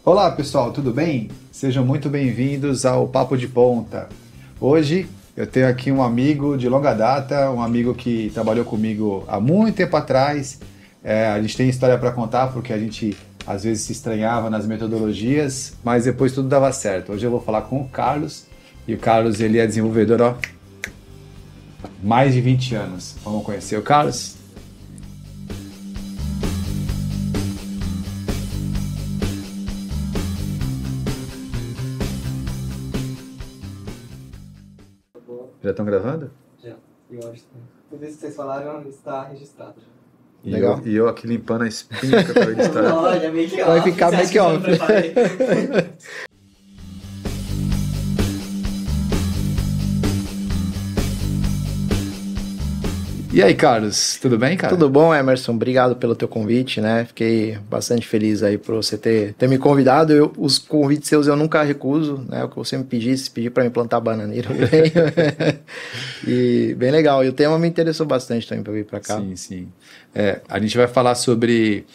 Olá pessoal, tudo bem? Sejam muito bem-vindos ao Papo de Ponta. Hoje eu tenho aqui um amigo de longa data, um amigo que trabalhou comigo há muito tempo atrás. A gente tem história para contar porque a gente às vezes se estranhava nas metodologias, mas depois tudo dava certo. Hoje eu vou falar com o Carlos, e o Carlos ele é desenvolvedor há mais de 20 anos. Vamos conhecer o Carlos? Já estão gravando? Já, eu acho que tudo isso que vocês falaram está registrado. Legal. E eu aqui limpando a espinha que eu acabei de estourar. Olha, make off. Vai ficar make off. E aí, Carlos, tudo bem, cara? Tudo bom, Emerson? Obrigado pelo teu convite, né? Fiquei bastante feliz aí por você ter me convidado. Os convites seus eu nunca recuso, né? O que você me pedisse, pedir para me plantar bananeira, eu venho. E bem legal. E o tema me interessou bastante também para vir para cá. Sim, sim. A gente vai falar sobre...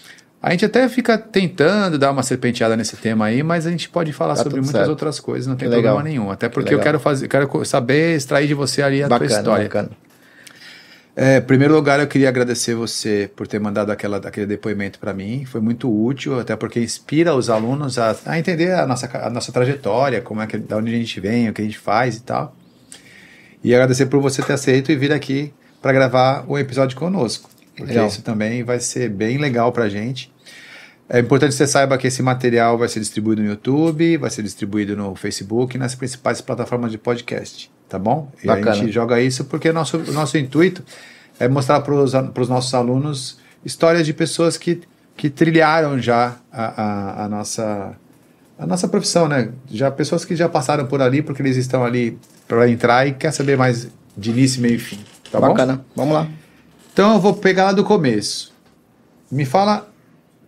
A gente até fica tentando dar uma serpenteada nesse tema aí, mas a gente pode falar sobre muitas certo. outras coisas, não tem Que problema legal. nenhum. Até porque eu quero saber extrair de você ali a tua história. Bacana. Em primeiro lugar, eu queria agradecer você por ter mandado aquele depoimento para mim. Foi muito útil, até porque inspira os alunos a entender a nossa trajetória, como é que, da onde a gente vem, o que a gente faz e tal. E agradecer por você ter aceito e vir aqui para gravar o episódio conosco, porque Legal. isso também vai ser bem legal para a gente. É importante que você saiba que esse material vai ser distribuído no YouTube, vai ser distribuído no Facebook e nas principais plataformas de podcast, tá bom? E Bacana. a gente joga isso porque o nosso intuito é mostrar para os nossos alunos histórias de pessoas que trilharam já a nossa profissão, né? Já pessoas que já passaram por ali porque eles estão ali para entrar e quer saber mais de início, meio e fim, tá bom? Bacana. Vamos lá. Então eu vou pegar lá do começo. Me fala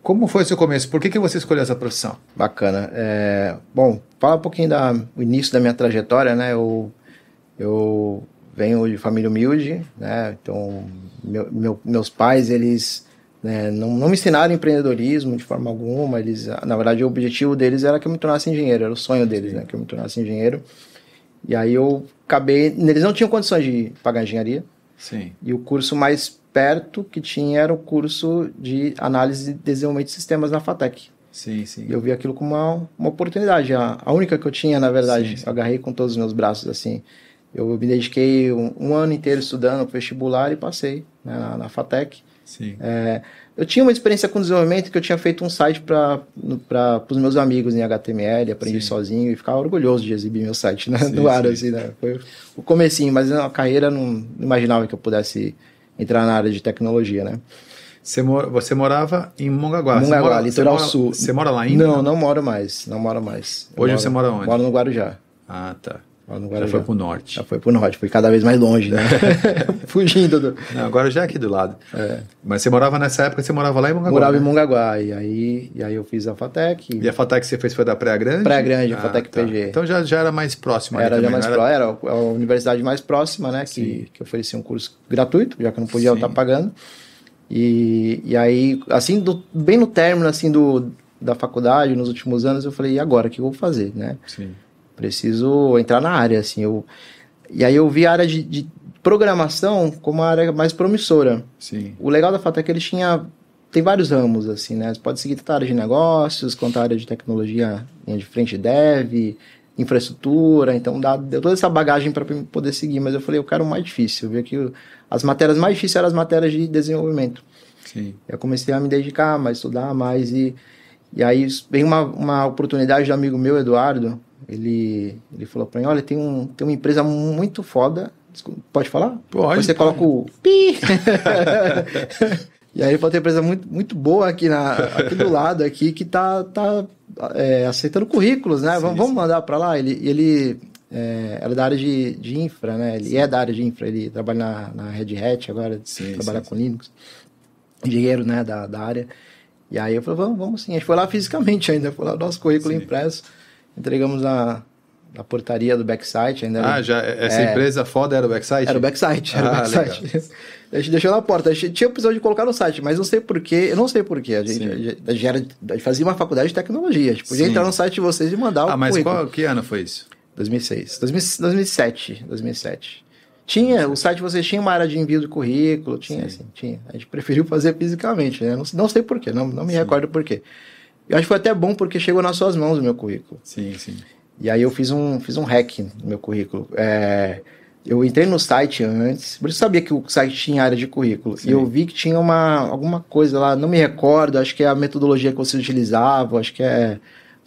como foi o seu começo, por que você escolheu essa profissão? Bacana. Bom, fala um pouquinho do início da minha trajetória, né? Eu venho de família humilde, né? Então, meus pais, eles não me ensinaram empreendedorismo de forma alguma. Eles, na verdade, o objetivo deles era que eu me tornasse engenheiro, era o sonho deles, né? Que eu me tornasse engenheiro. E aí eu acabei... Eles não tinham condições de pagar engenharia. Sim. E o curso mais perto que tinha era o curso de análise e desenvolvimento de sistemas na FATEC. Sim, sim. E eu vi aquilo como uma oportunidade, a única que eu tinha, na verdade. Sim, sim. Eu agarrei com todos os meus braços, assim. Eu me dediquei um ano inteiro estudando para vestibular e passei, né, na FATEC. Sim. Eu tinha uma experiência com desenvolvimento que eu tinha feito um site para os meus amigos em HTML, aprendi Sim. sozinho e ficava orgulhoso de exibir meu site, né, Sim, no ar, sim. assim, né. Foi o comecinho, mas na carreira não imaginava que eu pudesse entrar na área de tecnologia, né. Você morava em Mongaguá. Mongaguá, litoral sul. Você mora lá ainda? Não moro mais. Hoje você mora onde? Moro no Guarujá. Ah, tá. Moro no Já Guarujá. foi pro norte. Já foi pro norte, foi cada vez mais longe, né? Fugindo do... Não, agora já é aqui do lado. Mas você morava nessa época, você morava lá em Mongaguá? Morava em né? Mongaguá, e aí eu fiz a FATEC. E a FATEC que você fez foi da Praia Grande? Praia Grande, a FATEC tá. PG. Então já era mais próximo ali Era também, já mais não era? era a universidade mais próxima, né? Que oferecia um curso gratuito, já que eu não podia Sim. estar pagando. E aí, assim, bem no término, assim, da faculdade, nos últimos anos, eu falei, e agora, o que eu vou fazer, né? Sim. Preciso entrar na área, assim. E aí eu vi a área de programação como a área mais promissora. Sim. O legal da FATEC é que ele tem vários ramos, assim, né? Você pode seguir tanto a área de negócios, quanto a área de tecnologia, linha de frente dev, infraestrutura. Então, deu toda essa bagagem para poder seguir. Mas eu falei, eu quero o mais difícil. Eu vi que as matérias mais difíceis eram as matérias de desenvolvimento. Sim. Eu comecei a me dedicar mais, estudar mais. E aí veio uma oportunidade de um amigo meu, Eduardo. Ele falou para mim, olha, tem uma empresa muito foda. Desculpa, pode falar? Pode. Você coloca o pi. E aí ele falou, tem uma empresa muito, muito boa aqui do lado, aqui, que tá aceitando currículos, né? Sim, Vamos sim. mandar para lá. Ele era da área de infra, né? Ele é da área de infra, ele trabalha na Red Hat agora, trabalha com Linux. Engenheiro, né, da área. E aí eu falei, vamos sim. A gente foi lá fisicamente ainda, foi lá o nosso currículo impresso. Entregamos da portaria do Backsite. Ainda essa empresa foda era o Backsite? Era o Backsite, A gente deixou na porta. A gente tinha a opção de colocar no site, mas não sei porquê. Eu não sei porquê. A gente fazia uma faculdade de tecnologia. A gente podia entrar no site de vocês e mandar o mas currículo. que ano foi isso? 2006. 2007. Tinha, o site vocês tinham uma área de envio de currículo, tinha. A gente preferiu fazer fisicamente, né? Não sei porquê, não me recordo porquê. Eu acho que foi até bom porque chegou nas suas mãos o meu currículo. Sim. E aí eu fiz um hack no meu currículo. Eu entrei no site antes, por isso eu sabia que o site tinha área de currículo. Sim. E eu vi que tinha alguma coisa lá, não me recordo, acho que é a metodologia que vocês utilizavam, acho que é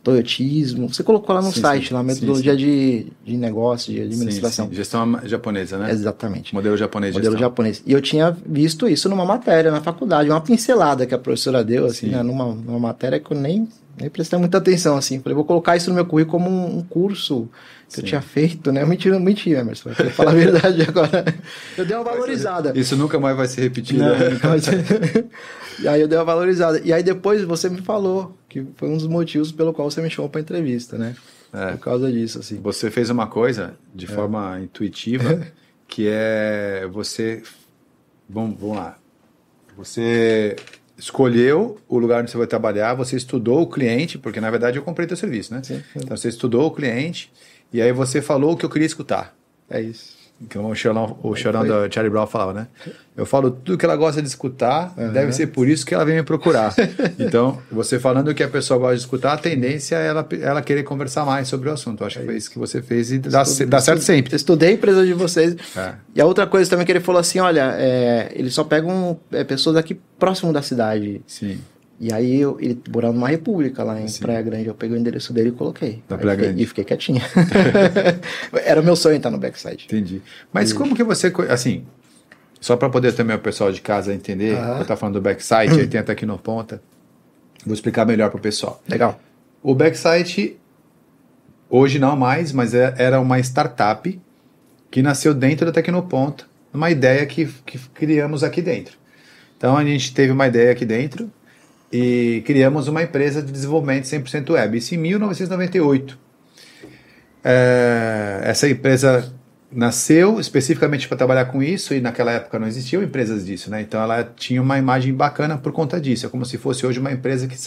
toyotismo. Você colocou lá no site, lá, metodologia de negócio, de administração. Sim. Gestão japonesa, né? Exatamente. Modelo japonês de Modelo japonês. E eu tinha visto isso numa matéria na faculdade, uma pincelada que a professora deu, assim, né, numa matéria que eu nem prestei muita atenção, assim. Falei, vou colocar isso no meu currículo como um curso que eu tinha feito, né? Mentira, Emerson. Vou falar a verdade agora. Eu dei uma valorizada. Isso nunca mais vai se repetir, né? Nunca vai ser. E aí eu dei uma valorizada. E aí depois você me falou que foi um dos motivos pelo qual você me chamou para entrevista, né? Por causa disso, assim. Você fez uma coisa de forma intuitiva, que é você... Vamos lá. Você escolheu o lugar onde você vai trabalhar, você estudou o cliente, porque na verdade eu comprei teu serviço, né? Sim. Então você estudou o cliente e aí você falou o que eu queria escutar. É isso. Que o chorão da Charlie Brown falava, né? Eu falo tudo que ela gosta de escutar, deve ser por isso que ela vem me procurar. Então, você falando o que a pessoa gosta de escutar, a tendência é ela querer conversar mais sobre o assunto. Eu acho que foi isso que você fez e dá certo sempre. Eu estudei a empresa de vocês. E a outra coisa também que ele falou assim, olha, eles só pegam pessoas aqui próximo da cidade. Sim. E aí ele morava numa república lá em Praia Grande. Eu peguei o endereço dele e coloquei. E fiquei quietinho. Era o meu sonho estar no Backsite. Entendi. Mas como que você... Assim, só para poder também o pessoal de casa entender, eu estava falando do Backsite, aí tem até aqui no Ponta. Vou explicar melhor para o pessoal. Legal. O Backsite, hoje não mais, mas era uma startup que nasceu dentro da Tecnoponta. Uma ideia que criamos aqui dentro. Então, a gente teve uma ideia aqui dentro e criamos uma empresa de desenvolvimento 100% web. Isso em 1998. Essa empresa nasceu especificamente para trabalhar com isso e naquela época não existiam empresas disso, né? Então ela tinha uma imagem bacana por conta disso. É como se fosse hoje uma empresa que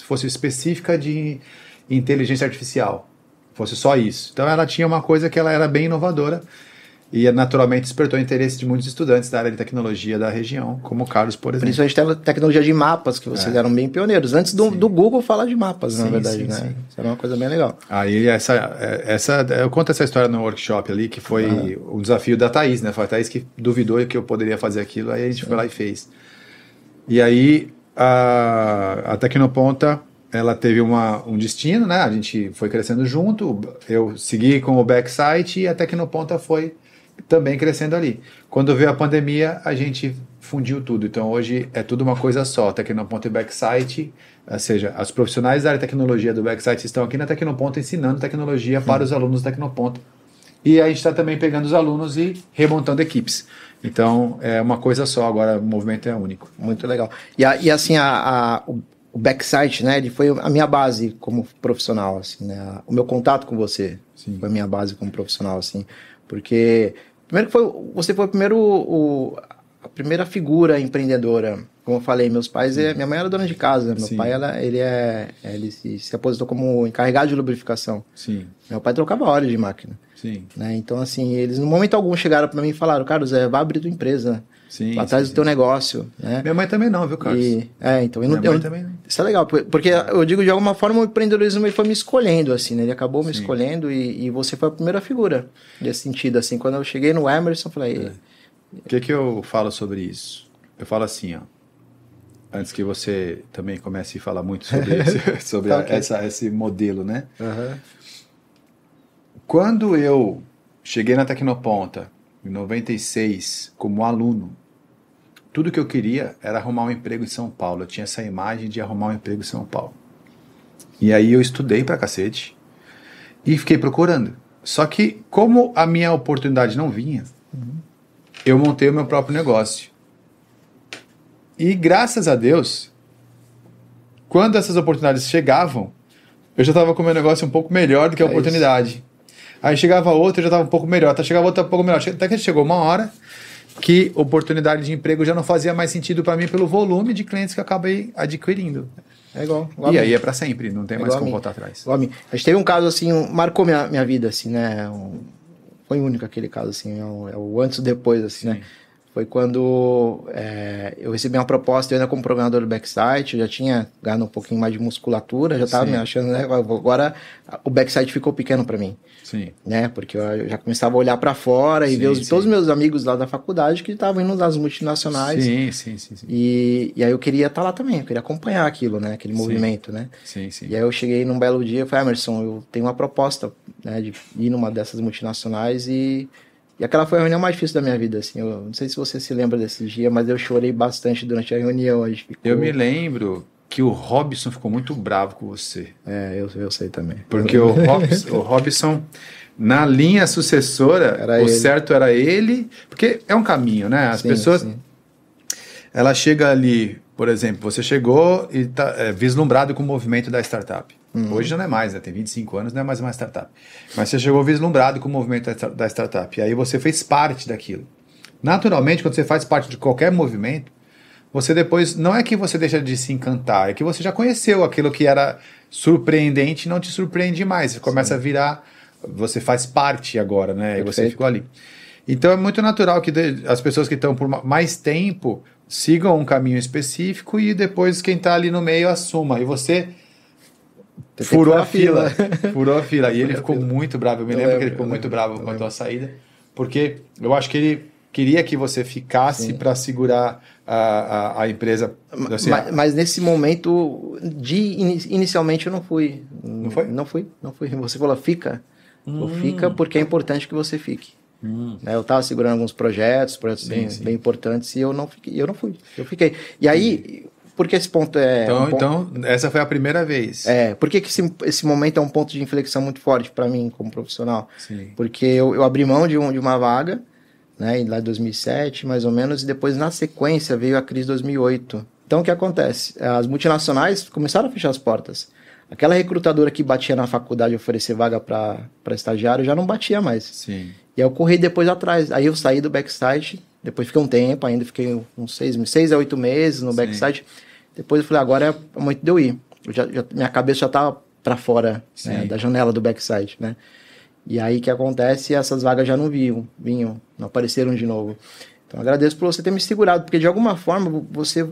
fosse específica de inteligência artificial. Fosse só isso. Então ela tinha uma coisa que ela era bem inovadora e naturalmente despertou o interesse de muitos estudantes da área de tecnologia da região, como o Carlos, por exemplo. Principalmente tecnologia de mapas, que vocês eram bem pioneiros. Antes do Google falar de mapas, na verdade, né? Sim. Isso era uma coisa bem legal. Aí eu conto essa história no workshop ali, que foi o desafio da Thaís, né? Foi a Thaís que duvidou que eu poderia fazer aquilo, aí a gente foi lá e fez. E aí a Tecnoponta, ela teve um destino, né? A gente foi crescendo junto, eu segui com o Backsite e a Tecnoponta foi também crescendo ali. Quando veio a pandemia, a gente fundiu tudo. Então, hoje é tudo uma coisa só. Tecnoponta e Backsite, ou seja, os profissionais da área de tecnologia do Backsite estão aqui na Tecnoponta ensinando tecnologia para os alunos da Tecnoponta. E a gente está também pegando os alunos e remontando equipes. Então, é uma coisa só. Agora, o movimento é único. Muito legal. E assim, o Backsite, né, ele foi a minha base como profissional, assim, né? O meu contato com você foi a minha base como profissional, assim. Porque primeiro você foi a primeira figura empreendedora. Como eu falei, meus pais, minha mãe era dona de casa, meu pai ele se aposentou como encarregado de lubrificação. Sim. Meu pai trocava óleo de máquina. Sim. Né? Então assim, eles no momento algum chegaram para mim e falaram, Carlos, vai abrir tua empresa. Sim, lá atrás do teu negócio, né? Minha mãe também não, viu, Carlos? Então minha mãe também não. Isso é legal, porque eu digo, de alguma forma, o empreendedorismo ele foi me escolhendo, assim, né? Ele acabou me escolhendo e você foi a primeira figura nesse sentido, assim. Quando eu cheguei no Emerson, eu falei... O que eu falo sobre isso? Eu falo assim, ó, antes que você também comece a falar muito sobre esse modelo, né? Quando eu cheguei na Tecnoponta, em 96, como aluno, tudo que eu queria era arrumar um emprego em São Paulo. Eu tinha essa imagem de arrumar um emprego em São Paulo. E aí eu estudei pra cacete e fiquei procurando. Só que, como a minha oportunidade não vinha, eu montei o meu próprio negócio. E graças a Deus, quando essas oportunidades chegavam, eu já estava com o meu negócio um pouco melhor do que a oportunidade. Aí chegava outra, já estava um pouco melhor. Até chegava outra um pouco melhor. Até que chegou uma hora que oportunidade de emprego já não fazia mais sentido para mim pelo volume de clientes que eu acabei adquirindo. É igual E aí é para sempre, não tem mais como voltar atrás. Igual a mim. A gente teve um caso assim, marcou minha vida, assim, né? Foi único aquele caso, assim, é o antes e o depois, assim, né? Foi quando eu recebi uma proposta, eu ainda como programador do backside, eu já tinha ganhado um pouquinho mais de musculatura, já estava me achando, né? Agora o backside ficou pequeno para mim. Sim. Né? Porque eu já começava a olhar para fora e ver todos os meus amigos lá da faculdade que estavam indo nas multinacionais. Sim. E aí eu queria estar lá também, eu queria acompanhar aquilo, né? Aquele movimento, né? Sim. E aí eu cheguei num belo dia e falei, Emerson, eu tenho uma proposta, né, de ir numa dessas multinacionais e aquela foi a reunião mais difícil da minha vida, assim. Eu não sei se você se lembra desse dia, mas eu chorei bastante durante a reunião. Eu me lembro que o Robson ficou muito bravo com você. Eu sei também. Porque o Robson, na linha sucessora, certo era ele, porque é um caminho, né? As pessoas, ela chega ali, por exemplo, você chegou e está vislumbrado com o movimento da startup. Hoje já não é mais, né? Tem 25 anos, não é mais uma startup. Mas você chegou vislumbrado com o movimento da startup. E aí você fez parte daquilo. Naturalmente, quando você faz parte de qualquer movimento, você depois, não é que você deixa de se encantar, é que você já conheceu aquilo que era surpreendente e não te surpreende mais. Você começa a virar, você faz parte agora, né? Perfeito. E você ficou ali. Então é muito natural que as pessoas que estão por mais tempo sigam um caminho específico e depois quem está ali no meio assuma. E você furou a fila. Furou a fila. E ele ficou muito bravo. Eu me lembro que ele ficou muito bravo com a tua saída, porque eu acho que ele queria que você ficasse para segurar a empresa. Assim, mas nesse momento, inicialmente eu não fui. Não foi? Não fui. Você falou, fica. Fica porque é importante que você fique. Eu estava segurando alguns projetos bem importantes e eu não fui. Eu fiquei. E aí, porque esse ponto é... Então, essa foi a primeira vez. Porque que esse momento é um ponto de inflexão muito forte para mim como profissional. Sim. Porque eu abri mão de uma vaga, né, lá em 2007, mais ou menos, e depois, na sequência, veio a crise de 2008. Então, o que acontece? As multinacionais começaram a fechar as portas. Aquela recrutadora que batia na faculdade oferecer vaga para estagiário já não batia mais. Sim. E aí eu corri depois atrás. Aí eu saí do backside, depois fiquei um tempo, ainda fiquei uns 6 a 8 meses no backside. Depois eu falei, agora é o momento de eu ir. Minha cabeça já estava para fora, né, da janela do backside, né? E aí o que acontece? Essas vagas já não vinham, não apareceram de novo. Então agradeço por você ter me segurado, porque de alguma forma você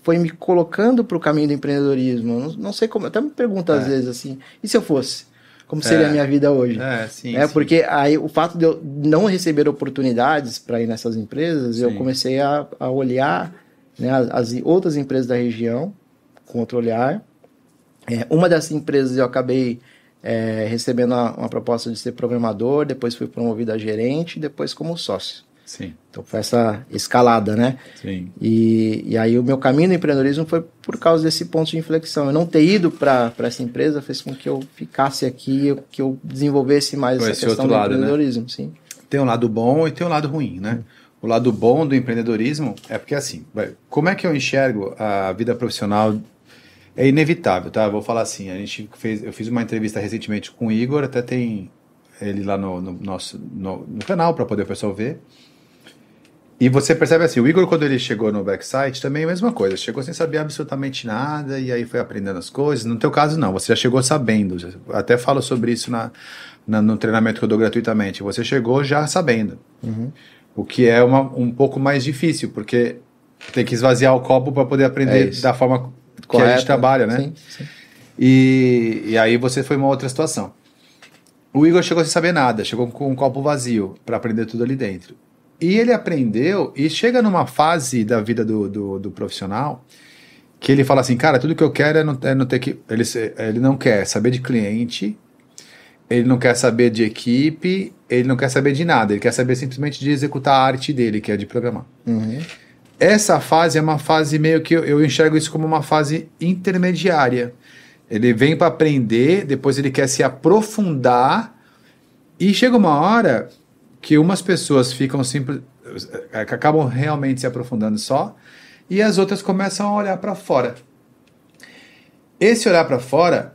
foi me colocando para o caminho do empreendedorismo. Não sei como, até me pergunto às vezes assim, e se eu fosse? Como seria a minha vida hoje? Sim. Porque aí o fato de eu não receber oportunidades para ir nessas empresas, eu comecei a olhar, né, as outras empresas da região com outro olhar. Uma dessas empresas eu acabei recebendo uma proposta de ser programador, depois fui promovido a gerente, depois como sócio. Sim. Então foi essa escalada, né? Sim. E aí o meu caminho no empreendedorismo foi por causa desse ponto de inflexão. Eu não ter ido para essa empresa fez com que eu ficasse aqui, que eu desenvolvesse mais essa questão do empreendedorismo. Né? Sim. Tem um lado bom e tem um lado ruim, né? O lado bom do empreendedorismo é porque assim, como é que eu enxergo a vida profissional? É inevitável, tá? Vou falar assim, eu fiz uma entrevista recentemente com o Igor, até tem ele lá no canal para poder o pessoal ver. E você percebe assim, o Igor, quando ele chegou no backside, também é a mesma coisa. Chegou sem saber absolutamente nada e aí foi aprendendo as coisas. No teu caso, não. Você já chegou sabendo. Até falo sobre isso no treinamento que eu dou gratuitamente. Você chegou já sabendo. O que é um pouco mais difícil, porque tem que esvaziar o copo para poder aprender da forma que a gente trabalha, né? Sim. E aí você foi uma outra situação. O Igor chegou sem saber nada. Chegou com um copo vazio para aprender tudo ali dentro. E ele aprendeu e chega numa fase da vida do profissional que ele fala assim, cara, tudo que eu quero é não ter que... Ele não quer saber de cliente, ele não quer saber de equipe, ele não quer saber de nada, ele quer saber simplesmente de executar a arte dele, que é de programar. Essa fase é uma fase meio que eu enxergo isso como uma fase intermediária. Ele vem para aprender, depois ele quer se aprofundar e chega uma hora... que umas pessoas acabam realmente se aprofundando só, e as outras começam a olhar para fora. Esse olhar para fora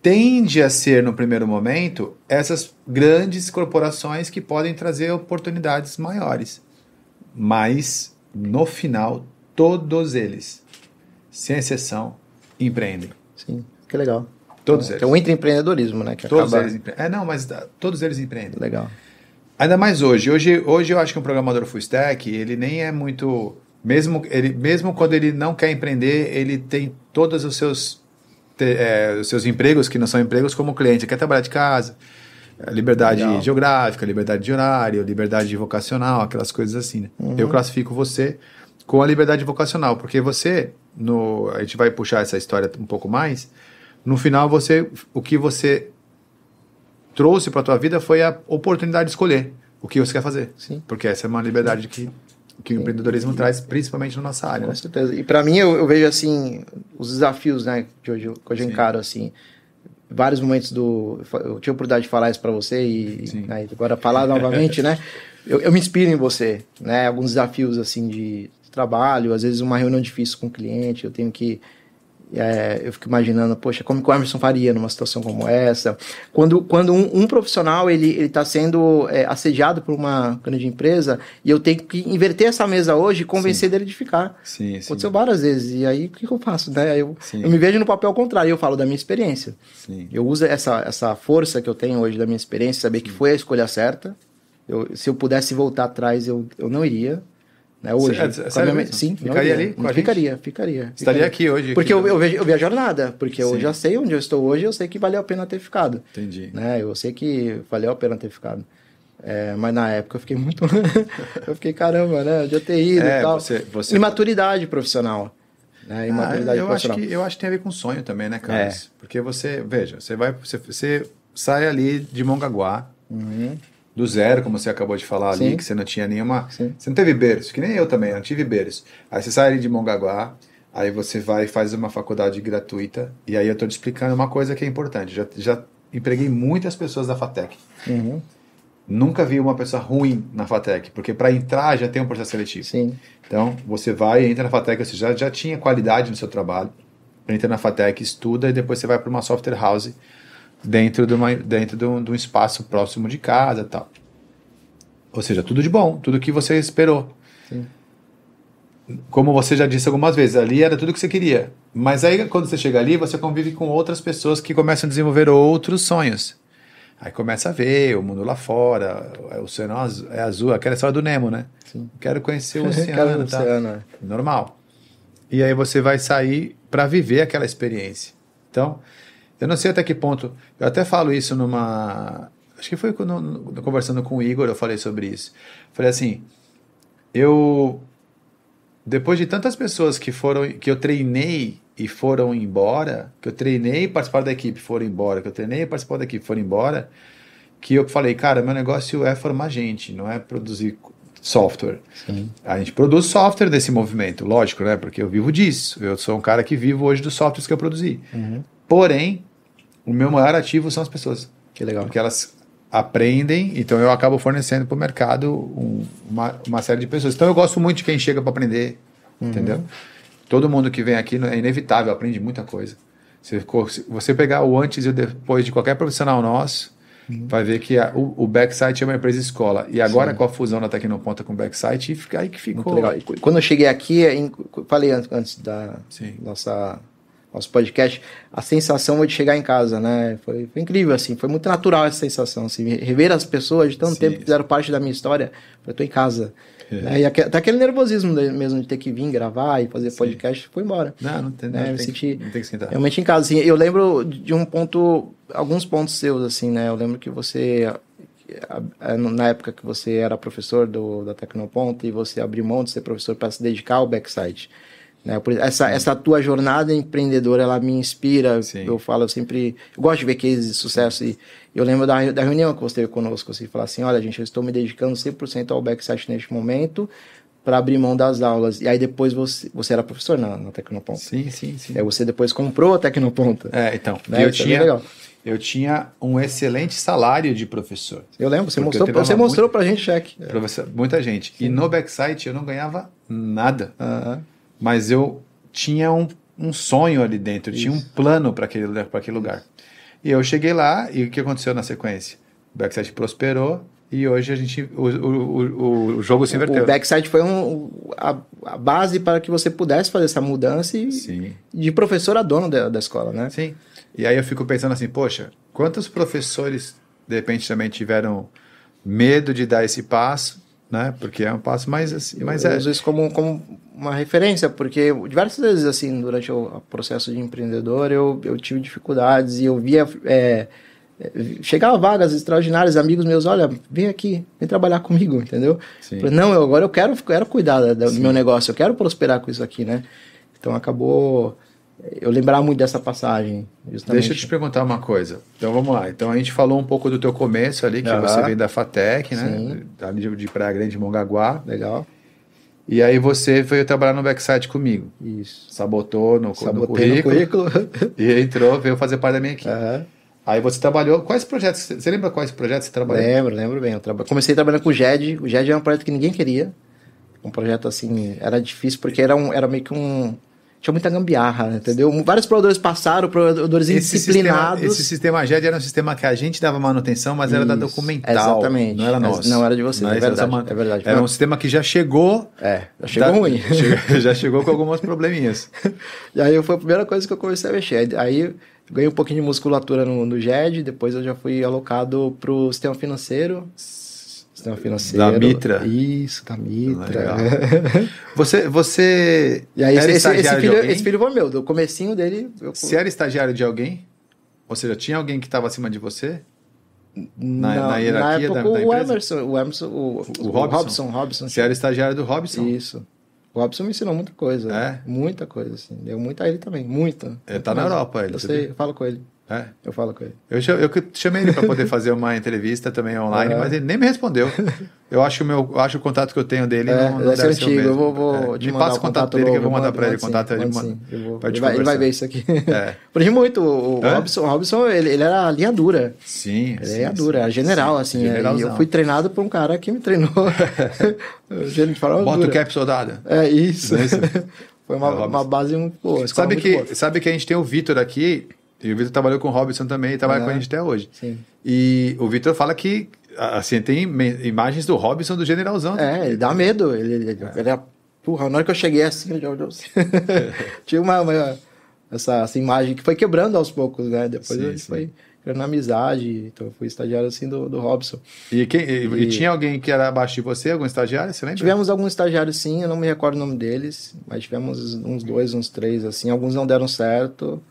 tende a ser, no primeiro momento, essas grandes corporações que podem trazer oportunidades maiores. Mas, no final, todos eles, sem exceção, empreendem. Sim, que legal. Todos eles. Então, o intraempreendedorismo, né? Que Todos acaba... eles empreendem. Não, mas todos eles empreendem. Legal. Ainda mais hoje. Hoje eu acho que um programador full stack, ele nem é muito... Mesmo quando ele não quer empreender, ele tem todos os seus empregos, que não são empregos como cliente. Ele quer trabalhar de casa, liberdade geográfica, liberdade de horário, liberdade vocacional, aquelas coisas assim. Né? Eu classifico você com a liberdade vocacional, porque você, a gente vai puxar essa história um pouco mais, no final o que você trouxe para a tua vida foi a oportunidade de escolher o que você quer fazer. Sim. Porque essa é uma liberdade que o empreendedorismo traz, principalmente na nossa área. Com né? certeza. E para mim, eu vejo assim, os desafios, né, que hoje eu encaro, assim, vários momentos eu tive a oportunidade de falar isso para você e né, agora falar novamente, né, eu me inspiro em você, né, alguns desafios, assim, de trabalho, às vezes uma reunião difícil com o cliente, eu tenho que eu fico imaginando, poxa, como que o Emerson faria numa situação como essa? Quando um profissional ele está sendo assediado por uma grande empresa e eu tenho que inverter essa mesa hoje e convencer dele de ficar. Sim. Aconteceu várias vezes. E aí, o que eu faço? Né? Eu me vejo no papel contrário, eu falo da minha experiência. Sim. Eu uso essa força que eu tenho hoje da minha experiência, saber que foi a escolha certa. Se eu pudesse voltar atrás, eu não iria. Né, hoje, sim, ficaria ali com a gente? Ficaria. Estaria aqui hoje. Porque eu vejo a jornada, porque eu já sei onde eu estou hoje, eu sei que valeu a pena ter ficado. Entendi. Né, eu sei que valeu a pena ter ficado. Mas na época eu fiquei muito... eu fiquei, caramba, né, eu já ter ido e tal. Imaturidade profissional. Né, imaturidade profissional. Eu acho que tem a ver com sonho também, né, Carlos? Porque você sai ali de Mongaguá, do zero, como você acabou de falar ali, que você não tinha nenhuma... Sim. Você não teve berço, que nem eu também, não tive berço. Aí você sai ali de Mongaguá, aí você vai e faz uma faculdade gratuita, e aí eu tô te explicando uma coisa que é importante. Já empreguei muitas pessoas da FATEC. Nunca vi uma pessoa ruim na FATEC, porque para entrar já tem um processo seletivo. Sim. Então, você vai e entra na FATEC, você já tinha qualidade no seu trabalho, entra na FATEC, estuda, e depois você vai para uma software house, dentro de um espaço próximo de casa e tal. Ou seja, tudo de bom, tudo que você esperou. Sim. Como você já disse algumas vezes, ali era tudo que você queria. Mas aí, quando você chega ali, você convive com outras pessoas que começam a desenvolver outros sonhos. Aí começa a ver o mundo lá fora, o oceano é azul, aquela história do Nemo, né? Sim. Quero conhecer o oceano. Tá? Normal. E aí você vai sair para viver aquela experiência. Então... Eu não sei até que ponto, eu até falo isso acho que foi conversando com o Igor, eu falei sobre isso. Falei assim, depois de tantas pessoas que eu treinei e foram embora, que eu treinei e participaram da equipe foram embora, que eu treinei e participaram da equipe foram embora, que eu falei, cara, meu negócio é formar gente, não é produzir software. Sim. A gente produz software desse movimento, lógico, né? Porque eu vivo disso, eu sou um cara que vivo hoje dos softwares que eu produzi. Porém, o meu maior ativo são as pessoas. Que legal. Porque elas aprendem, então eu acabo fornecendo para o mercado uma série de pessoas. Então eu gosto muito de quem chega para aprender, entendeu? Todo mundo que vem aqui é inevitável, aprende muita coisa. Se você pegar o antes e o depois de qualquer profissional nosso, vai ver que o Backsite é uma empresa escola. E agora com a fusão da Tecnoponta com o Backsite, aí que ficou... Muito legal. E quando eu cheguei aqui, falei antes da nosso podcast, a sensação de chegar em casa, né? Foi incrível, assim, foi muito natural essa sensação, assim, rever as pessoas de tanto tempo que fizeram parte da minha história, eu tô em casa. Né? E até aquele nervosismo mesmo de ter que vir gravar e fazer podcast foi embora. Não tem, né? não tem que esquentar. Realmente em casa, assim, eu lembro de alguns pontos seus, assim, né? Eu lembro que você, na época que você era professor da Tecnoponta e você abriu mão de ser professor para se dedicar ao Backsite. Né? Essa tua jornada empreendedora, ela me inspira. Eu gosto de ver cases de sucesso. E eu lembro da reunião que você teve conosco, você falou assim, olha gente, eu estou me dedicando 100% ao Backsite neste momento para abrir mão das aulas. E aí depois você era professor na Tecnoponta. Sim. Aí você depois comprou a Tecnoponta. Então, né? eu tinha um excelente salário de professor. Eu lembro, você mostrou pra gente cheque. Muita gente. Sim. E no Backsite eu não ganhava nada. Mas eu tinha um sonho ali dentro, tinha um plano para aquele lugar. E eu cheguei lá, e o que aconteceu na sequência? O Backside prosperou, e hoje o jogo se inverteu. O Backside foi a base para que você pudesse fazer essa mudança de professor a dono da escola, né? Sim. E aí eu fico pensando assim, poxa, quantos professores, de repente, também tiveram medo de dar esse passo, né? Porque é um passo mais assim, eu uso isso como uma referência, porque diversas vezes, assim, durante o processo de empreendedor, eu tive dificuldades e eu via... chegava vagas extraordinárias, amigos meus, olha, vem aqui, vem trabalhar comigo, entendeu? Falei, não, agora eu quero cuidar do meu negócio, eu quero prosperar com isso aqui, né? Então acabou eu lembrar muito dessa passagem, justamente. Deixa eu te perguntar uma coisa. Então vamos lá. Então a gente falou um pouco do teu começo ali, que você veio da FATEC, né? Ali de Praia Grande, Mongaguá. Legal. E aí você veio trabalhar no Backside comigo. Isso. Sabotei no currículo. E entrou, veio fazer parte da minha equipe. Aí você trabalhou... Quais projetos... Você lembra quais projetos você trabalhou? Lembro bem. Comecei trabalhando com o GED. O GED era um projeto que ninguém queria. Um projeto assim... Era difícil porque era meio que tinha muita gambiarra, entendeu? Vários provedores passaram, provedores indisciplinados. Esse sistema GED era um sistema que a gente dava manutenção, mas era da documental. Exatamente. Não era nosso. Não era de vocês, é verdade. Era um sistema que já chegou... já chegou ruim. Já chegou com alguns probleminhas. E aí foi a primeira coisa que eu comecei a mexer. Aí ganhei um pouquinho de musculatura no GED, depois eu já fui alocado para o sistema financeiro. Da Mitra? Isso, da Mitra. Legal. Você e aí, era estagiário de alguém? Esse filho foi meu, do comecinho dele... Você era estagiário de alguém? Ou seja, tinha alguém que estava acima de você? Na hierarquia na época, da empresa? O Robson. Você era estagiário do Robson? Isso. O Robson me ensinou muita coisa. Muita coisa, assim. Deu muito a ele também, muita. Ele tá na Europa, ele. Eu sei, eu falo com ele. Eu falo com ele. Eu chamei ele para poder fazer uma entrevista também online, mas ele nem me respondeu. Eu acho o contato que eu tenho dele não deve ser antigo. Eu vou te me mandar passa o contato dele que eu vou mandar para ele. Ele vai ver isso aqui. Aprendi muito. O Robson, ele era linha dura. Sim. Ele era dura, era general, assim. E eu fui treinado por um cara que me treinou. Bota o cap soldado. Isso. Foi uma base muito boa. Sabe que a gente tem o Vitor aqui. E o Vitor trabalhou com o Robson também e trabalha com a gente até hoje. Sim. E o Vitor fala que assim, tem imagens do Robson do generalzão. Ele dá medo. Ele é... Porra, na hora que eu cheguei assim, tinha essa imagem que foi quebrando aos poucos, né? Depois a gente foi criando amizade. Então eu fui estagiário assim do Robson. E tinha alguém que era abaixo de você, algum estagiário? Você lembra? Tivemos alguns estagiários, sim. Eu não me recordo o nome deles. Mas tivemos uns 2, uns 3, assim. Alguns não deram certo.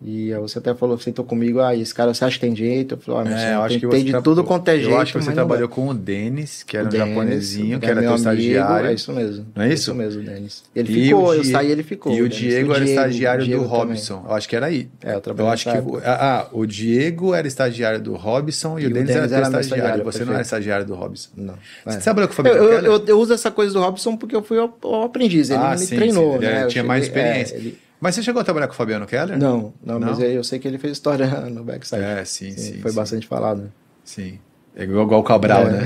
E você até falou, sentou comigo, esse cara, você acha que tem jeito? Eu falei, eu acho que tem de tudo quanto é jeito. Eu acho que você trabalhou com o Denis, que era um japonesinho, que era teu estagiário. É isso mesmo. Não é isso? É isso mesmo, Denis. Ele ficou, eu saí, ele ficou. E o Diego era estagiário do Robson. Também. Eu acho que era aí. Eu trabalhei o Diego era estagiário do Robson e o Denis era teu estagiário. Você não era estagiário do Robson. Não. Você trabalhou com o Fabiano Keller? Eu uso essa coisa do Robson porque eu fui o aprendiz. Ele me treinou. Ele tinha mais experiência. Mas você chegou a trabalhar com o Fabiano Keller? Não, mas eu sei que ele fez história no Backside. Sim. Foi bastante falado. Sim. É igual o Cabral, né?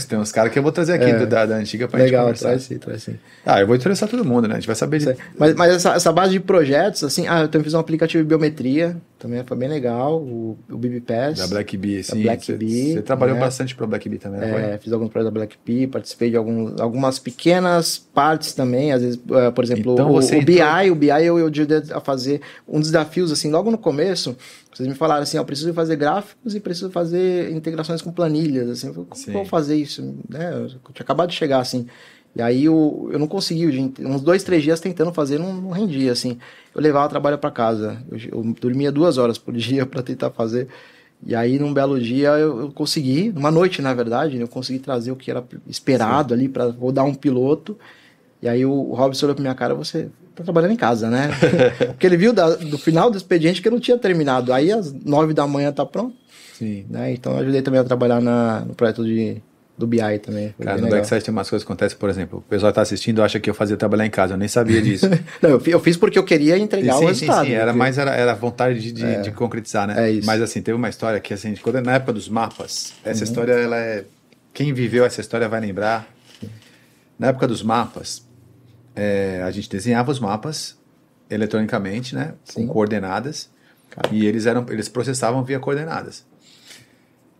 Tem uns caras que eu vou trazer aqui da antiga pra gente conversar. Legal, traz sim. Eu vou interessar todo mundo, né? A gente vai saber de... Mas essa base de projetos, assim... eu também fiz um aplicativo de biometria, também foi bem legal, o BBPass. Da Black Bee, sim. Você trabalhou bastante pra Black Bee também, não foi? Fiz alguns projetos da Black Bee, participei de algumas pequenas partes também, às vezes, por exemplo, então, o BI eu ajudei a fazer um dos desafios, assim, logo no começo... Vocês me falaram assim, eu preciso fazer gráficos e preciso fazer integrações com planilhas, assim. Eu falei, como que eu vou fazer isso? Né? Eu tinha acabado de chegar, assim. E aí eu não consegui, uns 2, 3 dias tentando fazer, não rendia, assim. Eu levava o trabalho para casa. Eu dormia 2 horas por dia para tentar fazer. E aí, num belo dia, eu consegui, numa noite, na verdade, eu consegui trazer o que era esperado ali para rodar um piloto. E aí o Robson olhou pra minha cara, você tá trabalhando em casa, né? Porque ele viu do final do expediente que eu não tinha terminado. Aí às 9 da manhã tá pronto. Sim. Né? Então eu ajudei também a trabalhar no projeto do BI também. Cara, no Backside tem umas coisas que acontecem, por exemplo, o pessoal tá assistindo acha que eu fazia trabalhar em casa, eu nem sabia disso. Não, eu fiz porque eu queria entregar o resultado. Sim, era a vontade de concretizar, né? É isso. Mas assim, teve uma história que assim, quando na época dos mapas, essa história, ela é... Quem viveu essa história vai lembrar. Na época dos mapas, a gente desenhava os mapas eletronicamente, né? Sim. Com coordenadas. Cara. E eles processavam via coordenadas.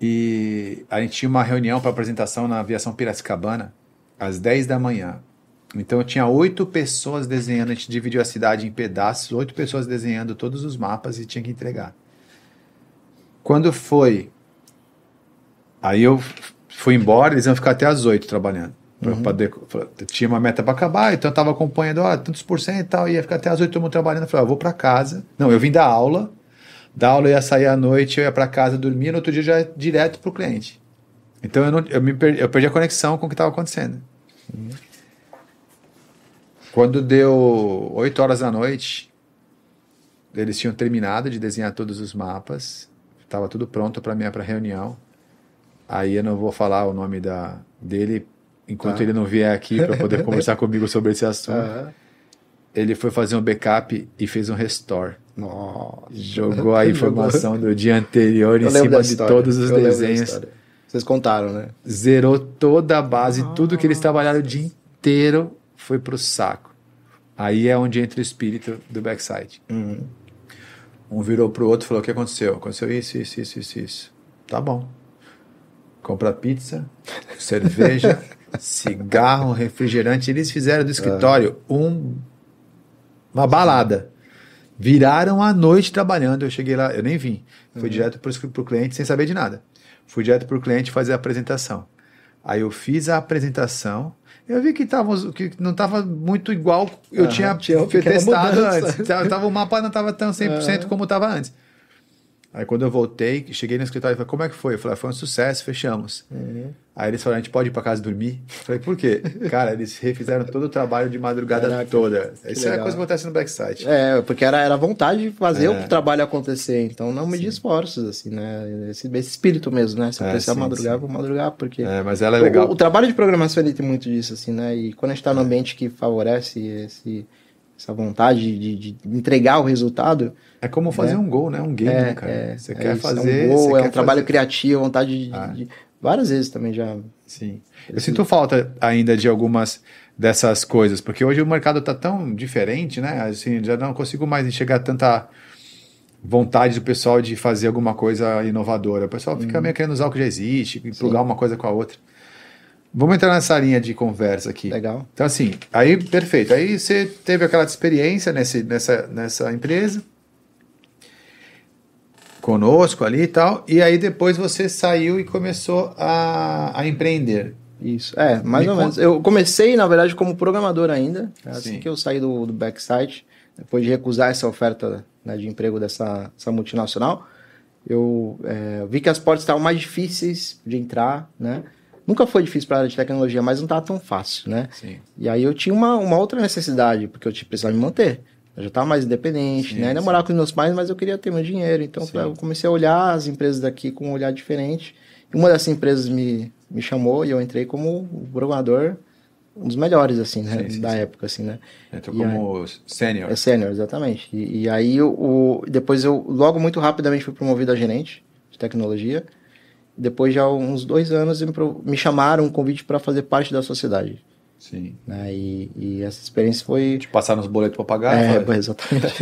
E a gente tinha uma reunião para apresentação na aviação Piracicabana, às 10 da manhã. Então eu tinha 8 pessoas desenhando, a gente dividiu a cidade em pedaços, 8 pessoas desenhando todos os mapas e tinha que entregar. Quando foi, aí eu fui embora, eles iam ficar até às 8 trabalhando. Tinha uma meta para acabar, então eu estava acompanhando, tantos por cento e tal, ia ficar até às 8 todo mundo trabalhando. Eu falei, eu vou para casa. Não, eu vim da aula eu ia sair à noite, eu ia para casa dormir, no outro dia já ia direto pro cliente. Então eu perdi a conexão com o que estava acontecendo. Quando deu 8 horas da noite, eles tinham terminado de desenhar todos os mapas, estava tudo pronto para minha reunião. Aí eu não vou falar o nome dele enquanto ele não vier aqui para poder conversar comigo sobre esse assunto. Ele foi fazer um backup e fez um restore. Nossa. Jogou a informação do dia anterior em cima de todos os desenhos. Vocês contaram, né? Zerou toda a base, tudo que eles trabalharam o dia inteiro foi pro saco. Aí é onde entra o espírito do backside. Um virou pro outro e falou, o que aconteceu? Aconteceu isso. Tá bom. Compra pizza, cerveja, cigarro, refrigerante. Eles fizeram do escritório uma balada. Viraram a noite trabalhando. Eu cheguei lá, eu nem vim. Fui direto pro cliente sem saber de nada. Fui direto pro cliente fazer a apresentação. Aí eu fiz a apresentação. Eu vi que não estava muito igual eu tinha testado antes. O mapa não estava tão 100% como estava antes. Aí quando eu voltei, cheguei no escritório e falei, como é que foi? Eu falei, foi um sucesso, fechamos. Aí eles falaram, a gente pode ir para casa dormir? Eu falei, por quê? Cara, eles refizeram todo o trabalho de madrugada toda. Isso é a coisa que acontece no backside. Porque era a vontade de fazer o trabalho acontecer. Então não medir esforços, assim, né? Esse espírito mesmo, né? Se eu precisar madrugar, vou madrugar, porque... mas ela é legal. O trabalho de programação, ele tem muito disso, assim, né? E quando a gente está num ambiente que favorece essa vontade de entregar o resultado... É como fazer um gol, né? Um game, cara. Você quer fazer... É um gol, trabalho criativo, vontade de... Várias vezes também já... Sim. Eu sinto falta ainda de algumas dessas coisas, porque hoje o mercado está tão diferente, né? Assim, já não consigo mais enxergar tanta vontade do pessoal de fazer alguma coisa inovadora. O pessoal fica meio querendo usar o que já existe, plugar uma coisa com a outra. Vamos entrar nessa linha de conversa aqui. Legal. Então, assim, aí, perfeito. Aí você teve aquela experiência nessa empresa, conosco ali e tal, e aí depois você saiu e começou a empreender. Isso, mais ou menos. Eu comecei, na verdade, como programador ainda, assim que eu saí do backside, depois de recusar essa oferta, né, de emprego dessa multinacional, eu vi que as portas estavam mais difíceis de entrar, né? Nunca foi difícil para a área de tecnologia, mas não estava tão fácil, né? Sim. E aí eu tinha uma outra necessidade, porque eu precisava me manter. Eu já estava mais independente, né? Ainda morava com os meus pais, mas eu queria ter meu dinheiro. Então eu comecei a olhar as empresas daqui com um olhar diferente. E uma dessas empresas me chamou e eu entrei como programador, um dos melhores, assim, né? Da época, assim, né? Entrou como sênior. Sênior, exatamente. E aí depois eu logo muito rapidamente fui promovido a gerente de tecnologia. Depois de uns 2 anos me chamaram um convite para fazer parte da sociedade. Sim. Né? E essa experiência foi... De passar nos boletos para pagar? Exatamente.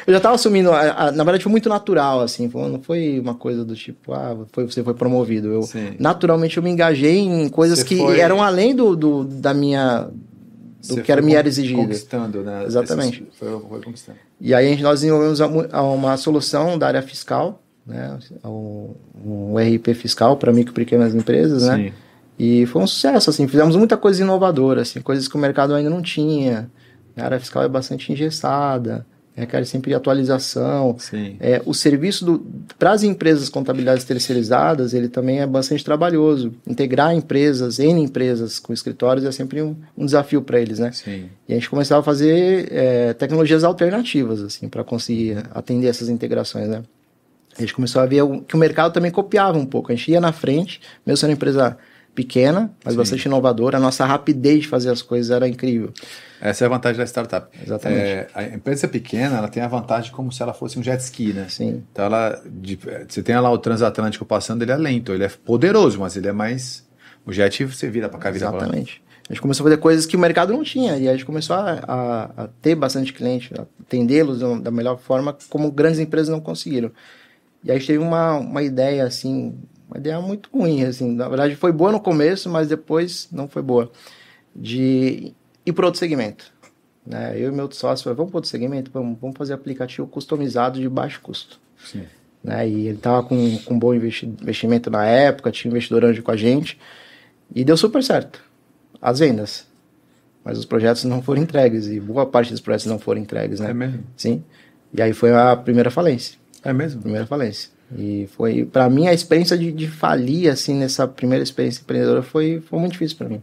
Eu já estava assumindo... na verdade, foi muito natural, assim. Não foi uma coisa do tipo... você foi promovido. Naturalmente, eu me engajei em coisas eram além da minha... do que me era exigido. Conquistando, né? Exatamente. Foi conquistando. E aí, nós desenvolvemos uma solução da área fiscal, né? Um RP fiscal para micro e pequenas empresas, né? Sim. E foi um sucesso, assim, fizemos muita coisa inovadora, assim, coisas que o mercado ainda não tinha. A área fiscal é bastante engessada, requer sempre atualização. Sim. O serviço para as empresas contabilidades terceirizadas, ele também é bastante trabalhoso. Integrar N empresas com escritórios é sempre um desafio para eles, né? Sim. E a gente começava a fazer tecnologias alternativas, assim, para conseguir atender essas integrações, né? A gente começou a ver que o mercado também copiava um pouco. A gente ia na frente, mesmo sendo uma empresa pequena, mas bastante inovadora. A nossa rapidez de fazer as coisas era incrível. Essa é a vantagem da startup. Exatamente. A empresa pequena, ela tem a vantagem como se ela fosse um jet ski, né? Sim. Então, você tem lá o transatlântico passando, ele é lento, ele é poderoso, mas ele é mais... O jet você vira para cá, vira para lá. Exatamente. A gente começou a fazer coisas que o mercado não tinha, e a gente começou a ter bastante cliente, a atendê-los da melhor forma, como grandes empresas não conseguiram. E aí a gente teve uma ideia, assim, uma ideia muito ruim, assim, na verdade foi boa no começo, mas depois não foi boa, de ir para outro segmento. Né? Eu e meu sócio falamos, vamos para outro segmento, vamos fazer aplicativo customizado de baixo custo. Sim. Né? E ele estava com um bom investimento na época, tinha um investidor anjo com a gente, e deu super certo. As vendas, mas os projetos não foram entregues, e boa parte dos projetos não foram entregues, né? É mesmo? Sim. E aí foi a primeira falência. É mesmo? Primeira falência. E foi, para mim, a experiência de falir, assim, nessa primeira experiência empreendedora foi muito difícil para mim.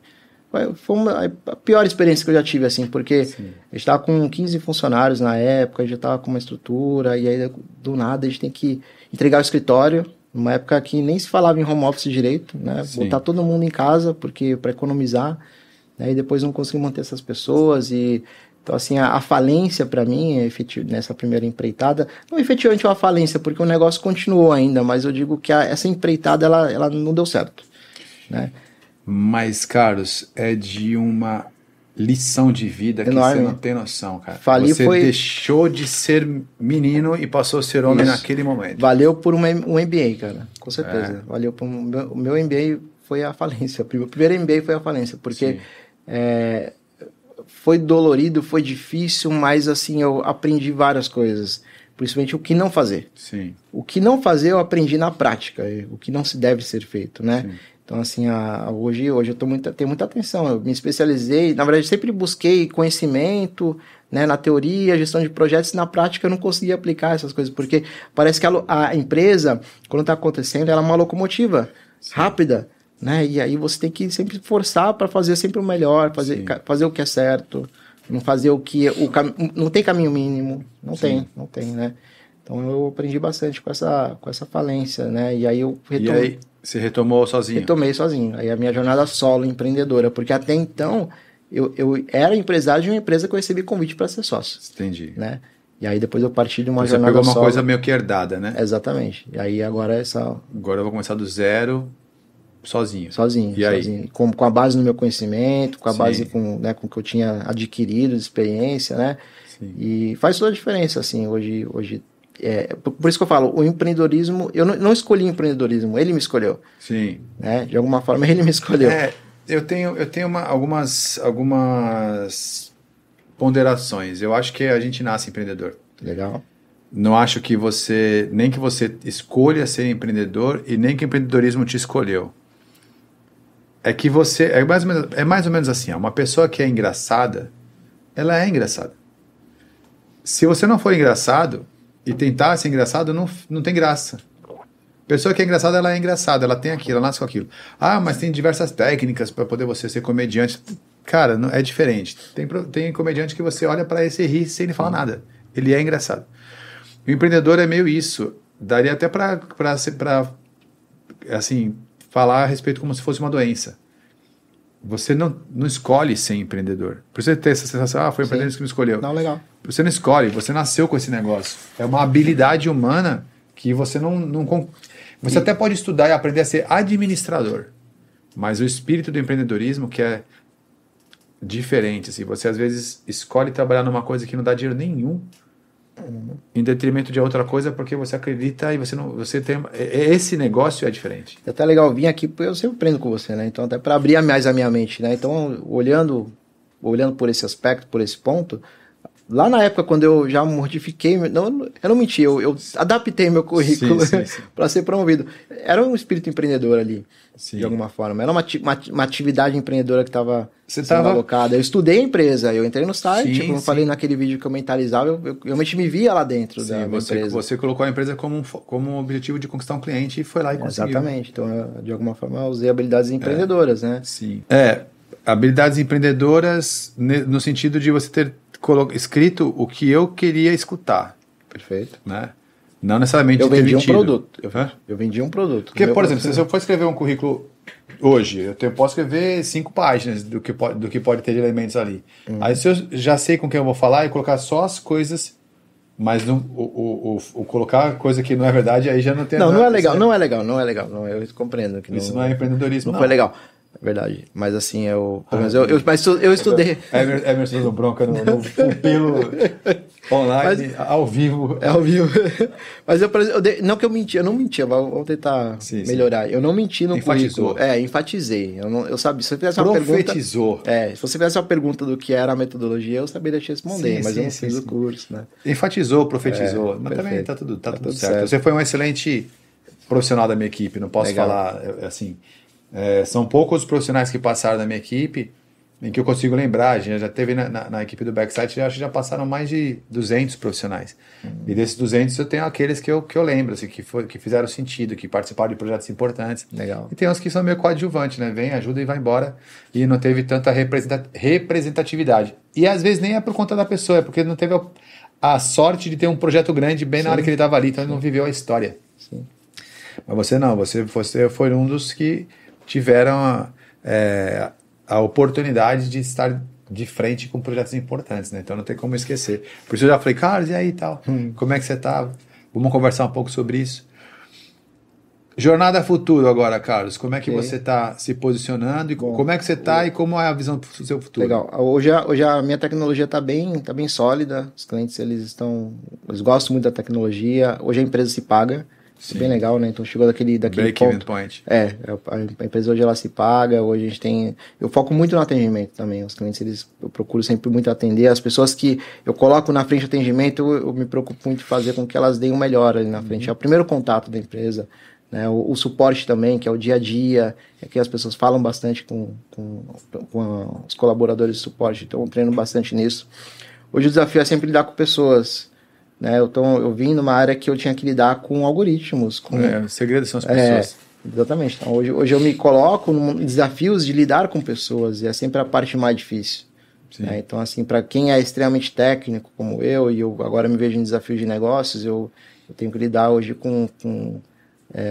Foi a pior experiência que eu já tive, assim, porque Sim. a gente estava com 15 funcionários na época, a gente já estava com uma estrutura, e aí, do nada, a gente tem que entregar o escritório, numa época que nem se falava em home office direito, né? Sim. Botar todo mundo em casa, porque para economizar, né? E depois não conseguir manter essas pessoas. Então, assim, a falência para mim, nessa primeira empreitada, não efetivamente uma falência, porque o negócio continuou ainda, mas eu digo que essa empreitada, ela não deu certo, né? Mas, Carlos, é de uma lição de vida que Enorme. você não tem noção, cara. Você deixou de ser menino e passou a ser homem naquele momento. Valeu por um MBA, cara, com certeza. Valeu por o meu MBA foi a falência. O primeiro MBA foi a falência, porque foi dolorido, foi difícil, mas assim, eu aprendi várias coisas. Principalmente o que não fazer. Sim. O que não fazer eu aprendi na prática, o que não se deve ser feito, né? Sim. Então, assim, hoje eu tenho muita atenção, eu me especializei, na verdade, sempre busquei conhecimento, né, na teoria, gestão de projetos, e na prática eu não conseguia aplicar essas coisas, porque parece que a empresa, quando está acontecendo, ela é uma locomotiva rápida, né, e aí você tem que sempre forçar para fazer sempre o melhor, fazer o que é certo, não fazer não tem caminho mínimo, não tem, né. Então eu aprendi bastante com essa falência, né, e aí eu retomei. E aí, você retomou sozinho? Retomei sozinho. Aí a minha jornada solo, empreendedora. Porque até então, eu era empresário de uma empresa que eu recebi convite para ser sócio. Entendi. Né? E aí depois eu parti de uma então jornada solo. Você pegou uma coisa meio que herdada, né? Exatamente. E aí agora Agora eu vou começar do zero, sozinho. Sozinho. E sozinho. aí? Com a base no meu conhecimento, com a base com o que eu tinha adquirido de experiência, né? Sim. E faz toda a diferença, assim, hoje por isso que eu falo, o empreendedorismo, eu não escolhi o empreendedorismo, ele me escolheu. Sim. Né? De alguma forma, ele me escolheu. Eu tenho algumas ponderações. Eu acho que a gente nasce empreendedor. Legal. Não acho que nem que você escolha ser empreendedor e nem que o empreendedorismo te escolheu. É que é mais ou menos assim, uma pessoa que é engraçada, ela é engraçada. Se você não for engraçado e tentar ser engraçado, não tem graça. Pessoa que é engraçada, ela é engraçada, ela tem aquilo, ela nasce com aquilo. Ah, mas tem diversas técnicas para poder você ser comediante. Cara, é diferente. Tem comediante que você olha para esse e ri sem ele falar nada. Ele é engraçado. O empreendedor é meio isso. Daria até para assim, falar a respeito como se fosse uma doença. Você não escolhe ser empreendedor. Por você ter essa sensação, foi o empreendedor que me escolheu. Não, legal. Você não escolhe, você nasceu com esse negócio. É uma habilidade humana que você você até pode estudar e aprender a ser administrador. Mas o espírito do empreendedorismo que é diferente. Assim, você às vezes escolhe trabalhar numa coisa que não dá dinheiro nenhum, em detrimento de outra coisa, porque você acredita e você tem. Esse negócio é diferente. É até legal vir aqui, porque eu sempre aprendo com você, né? Então, até para abrir mais a minha mente, né? Então, olhando por esse aspecto, por esse ponto, lá na época, quando eu já modifiquei, eu não menti, eu adaptei meu currículo para ser promovido. Era um espírito empreendedor ali, de alguma forma. Era uma atividade empreendedora que estava sendo alocada. Eu estudei a empresa, eu entrei no site, como eu falei naquele vídeo que eu mentalizava, eu realmente me via lá dentro da empresa. Você colocou a empresa como um objetivo de conquistar um cliente e foi lá e conseguiu. Exatamente. Então, de alguma forma, eu usei habilidades empreendedoras, né? Sim. Habilidades empreendedoras no sentido de você ter escrito o que eu queria escutar. Perfeito. Né? Não necessariamente eu vendi um produto. Eu vendi um produto. Porque, por exemplo, se eu for escrever um currículo hoje, eu posso escrever 5 páginas do que pode ter de elementos ali. Aí se eu já sei com quem eu vou falar e colocar só as coisas, mas o colocar coisa que não é verdade, aí já não tem... Não é legal. Eu compreendo. Que isso não é empreendedorismo, não foi legal. É verdade. Mas assim, eu estudei. Emerson do Bronca no pupilo online, ao vivo. É ao vivo. Mas não que eu mentia, eu não mentia, vamos tentar melhorar. Eu não menti no currículo. Enfatizei. Eu sabia. Se você fizesse uma Profetizou. pergunta. Se você fizesse uma pergunta do que era a metodologia, eu saberia te responder, mas eu não fiz o curso, né? Enfatizou, profetizou. Mas também tá tudo certo. Você foi um excelente profissional da minha equipe, não posso falar assim. São poucos os profissionais que passaram da minha equipe em que eu consigo lembrar. Já teve na equipe do Backside, acho que já passaram mais de 200 profissionais. E desses 200 eu tenho aqueles que eu lembro, assim, que fizeram sentido, que participaram de projetos importantes. Legal. E tem uns que são meio coadjuvantes, né? Vem, ajuda e vai embora. E não teve tanta representatividade. E às vezes nem é por conta da pessoa, é porque não teve a sorte de ter um projeto grande bem na hora que ele estava ali, então ele não viveu a história. Sim. Mas você não, você foi um dos que tiveram a oportunidade de estar de frente com projetos importantes, né? Então não tem como esquecer. Por isso eu já falei, Carlos, e aí tal? Como é que você tá? Vamos conversar um pouco sobre isso. Jornada futuro agora, Carlos. Como é que você está se posicionando? E como é que você está e como é a visão do seu futuro? Legal. Hoje a minha tecnologia está bem sólida. Os clientes eles gostam muito da tecnologia. Hoje a empresa se paga. Isso é bem legal, né? Então chegou daquele break-even point. A empresa hoje ela se paga, hoje a gente tem... Eu foco muito no atendimento também, os clientes, eu procuro sempre muito atender, as pessoas que eu coloco na frente do atendimento, eu me preocupo muito em fazer com que elas deem o melhor ali na frente. É o primeiro contato da empresa, né? O suporte também, que é o dia a dia, é que as pessoas falam bastante com os colaboradores de suporte, então eu treino bastante nisso. Hoje o desafio é sempre lidar com pessoas, né? Eu vim numa área que eu tinha que lidar com algoritmos. O segredo são as pessoas. Exatamente. Então, hoje eu me coloco em desafios de lidar com pessoas, e é sempre a parte mais difícil. Né? Então, assim, para quem é extremamente técnico, como e eu agora me vejo em desafios de negócios, eu tenho que lidar hoje com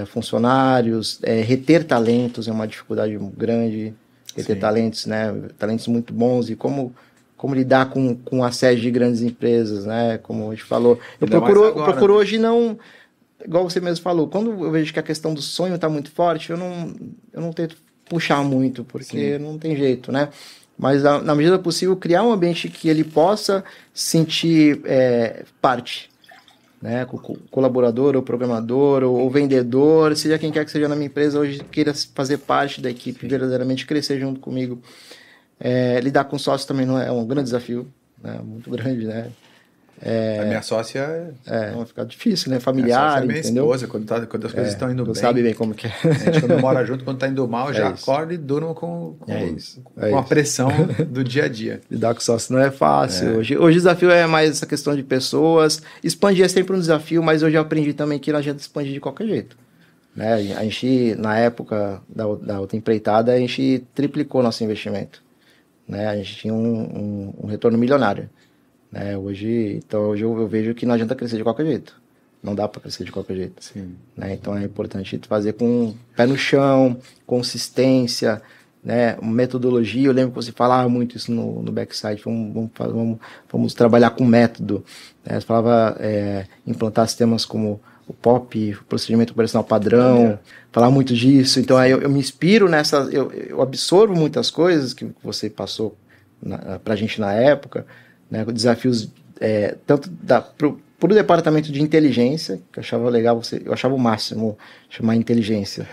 funcionários, reter talentos é uma dificuldade grande, reter talentos, né? Talentos muito bons, e como lidar com a sede de grandes empresas, né? Como a gente falou. Eu procuro hoje não... Igual você mesmo falou, quando eu vejo que a questão do sonho está muito forte, eu não tento puxar muito, porque não tem jeito, né? Mas, na medida possível, criar um ambiente que ele possa sentir parte, né? Colaborador, ou programador, ou vendedor, seja quem quer que seja na minha empresa, hoje queira fazer parte da equipe, verdadeiramente crescer junto comigo. Lidar com sócios também não é um grande desafio, né? Muito grande, né? A minha sócia vai ficar difícil, né? Familiar, minha entendeu? Esposa, quando as coisas estão indo bem. Sabe bem como que é. A gente quando mora junto, quando está indo mal, já acorda e durma com a pressão do dia a dia. Lidar com sócio não é fácil. Hoje o desafio é mais essa questão de pessoas. Expandir é sempre um desafio, mas hoje eu aprendi também que não adianta expandir de qualquer jeito. Né? A gente, na época da outra empreitada, a gente triplicou nosso investimento. Né? A gente tinha um retorno milionário. Né? Hoje eu vejo que não adianta crescer de qualquer jeito. Não dá para crescer de qualquer jeito. Né? Então é importante fazer com pé no chão, consistência, né? Metodologia. Eu lembro que você falava muito isso no Backside. Vamos trabalhar com método. Né? Você falava implantar sistemas como o POP, o procedimento operacional padrão, falar muito disso. Então aí eu me inspiro nessa, eu absorvo muitas coisas que você passou pra gente na época, né? Desafios tanto pro departamento de inteligência, que eu achava legal, eu achava o máximo chamar inteligência.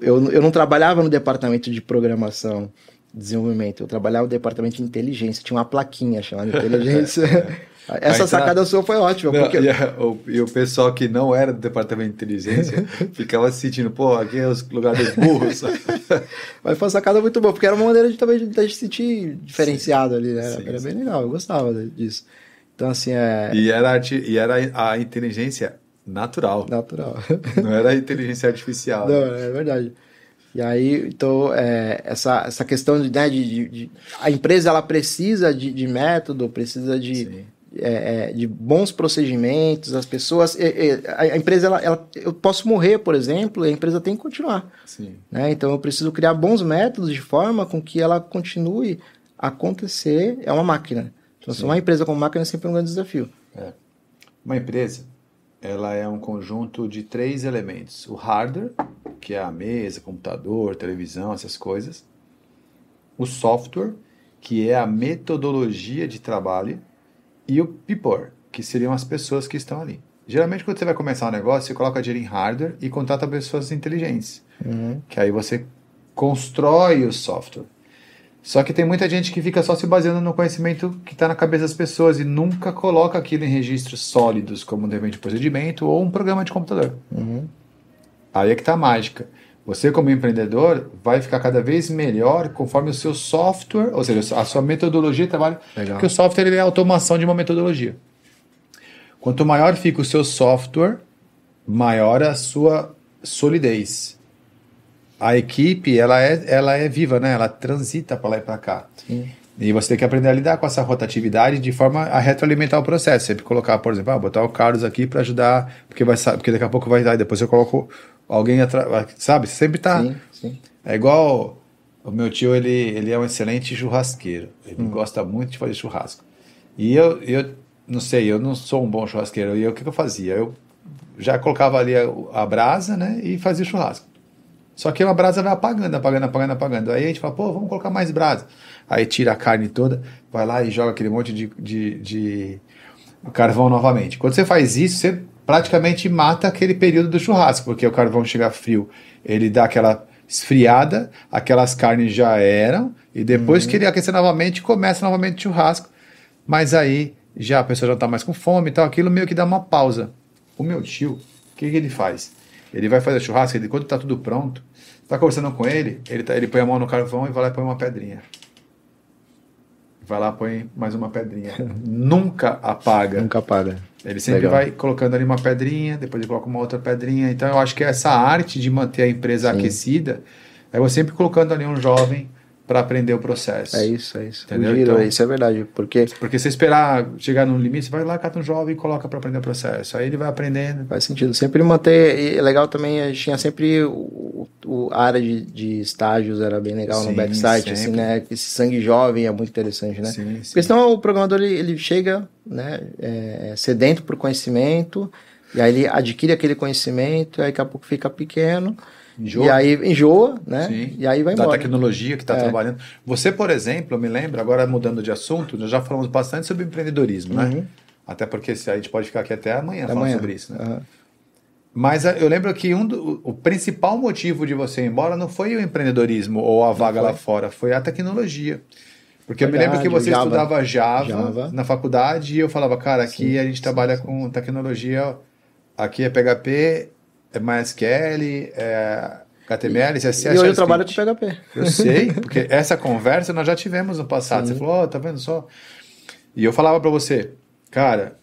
eu não trabalhava no departamento de programação, desenvolvimento, eu trabalhava no departamento de inteligência, tinha uma plaquinha chamada inteligência. Essa sacada sua foi ótima. Porque... E o pessoal que não era do departamento de inteligência ficava se sentindo, aqui é os lugares dos burros. Mas foi uma sacada muito boa, porque era uma maneira de também de se sentir diferenciado ali, né? Era bem legal, eu gostava disso. Então, assim, E era a inteligência natural. Não era a inteligência artificial. Não, é verdade. E aí, então, essa questão a empresa, ela precisa de método, precisa de bons procedimentos, as pessoas... A empresa, eu posso morrer, por exemplo, e a empresa tem que continuar. Né? Então, eu preciso criar bons métodos de forma com que ela continue a acontecer. É uma máquina. Então, uma empresa como máquina é sempre um grande desafio. Uma empresa, ela é um conjunto de 3 elementos. O hardware, que é a mesa, computador, televisão, essas coisas. O software, que é a metodologia de trabalho. E o people, que seriam as pessoas que estão ali. Geralmente, quando você vai começar um negócio, você coloca dinheiro em hardware e contrata pessoas inteligentes. Que aí você constrói o software. Só que tem muita gente que fica só se baseando no conhecimento que está na cabeça das pessoas e nunca coloca aquilo em registros sólidos, como um desenvolvimento de procedimento ou um programa de computador. Aí é que está a mágica. Você, como empreendedor, vai ficar cada vez melhor conforme o seu software, ou seja, a sua metodologia de trabalho. Legal. Porque o software ele é a automação de uma metodologia. Quanto maior fica o seu software, maior a sua solidez. A equipe, ela é viva, né? Ela transita para lá e para cá. Sim. E você tem que aprender a lidar com essa rotatividade de forma a retroalimentar o processo. Sempre colocar, por exemplo, botar o Carlos aqui para ajudar, porque daqui a pouco vai dar, e depois eu coloco alguém atrás, sabe? Sempre tá. Sim. É igual o meu tio, ele é um excelente churrasqueiro. Ele gosta muito de fazer churrasco. E eu não sei, eu não sou um bom churrasqueiro. E o que eu fazia? Eu já colocava ali a brasa, né? E fazia churrasco. Só que a brasa vai apagando. Aí a gente fala, pô, vamos colocar mais brasa. Aí tira a carne toda, vai lá e joga aquele monte de carvão novamente. Quando você faz isso, você praticamente mata aquele período do churrasco, porque o carvão chega frio, ele dá aquela esfriada, aquelas carnes já eram, e depois que ele aquecer novamente, começa novamente o churrasco. Mas aí já a pessoa já está mais com fome e tal, aquilo meio que dá uma pausa. O meu tio, o que ele faz? Ele vai fazer churrasco, quando está tudo pronto, está conversando com ele, ele põe a mão no carvão e vai lá e põe uma pedrinha. Vai lá, põe mais uma pedrinha. Nunca apaga. Nunca apaga. Ele sempre vai colocando ali uma pedrinha, depois ele coloca uma outra pedrinha. Então eu acho que essa arte de manter a empresa aquecida é você sempre colocando ali um jovem para aprender o processo. É isso. Entendeu? O giro, Então, isso é verdade. Porque se esperar chegar num limite, você vai lá, cata um jovem e coloca para aprender o processo. Aí ele vai aprendendo. faz sentido. Sempre manter. E é legal também, a gente tinha sempre a área de estágios, era bem legal no backstage, assim, né? Esse sangue jovem é muito interessante, né? Sim. Porque senão o programador ele chega, né, sedento por conhecimento, e aí ele adquire aquele conhecimento, e aí daqui a pouco fica pequeno. Enjoa. E aí enjoa, né? Sim. E aí vai da embora. tecnologia que está trabalhando. Você, por exemplo, eu me lembro, agora mudando de assunto, nós já falamos bastante sobre empreendedorismo, né? Até porque a gente pode ficar aqui até amanhã falando sobre isso, né? Mas eu lembro que o principal motivo de você ir embora não foi o empreendedorismo ou a vaga lá fora, foi a tecnologia. Porque eu me lembro que você estudava Java na faculdade e eu falava, cara, aqui a gente trabalha com tecnologia, aqui é PHP, é MySQL, é HTML, CSS. E hoje eu trabalho com PHP. Eu sei, porque essa conversa nós já tivemos no passado. Você falou, tá vendo só? E eu falava para você, cara,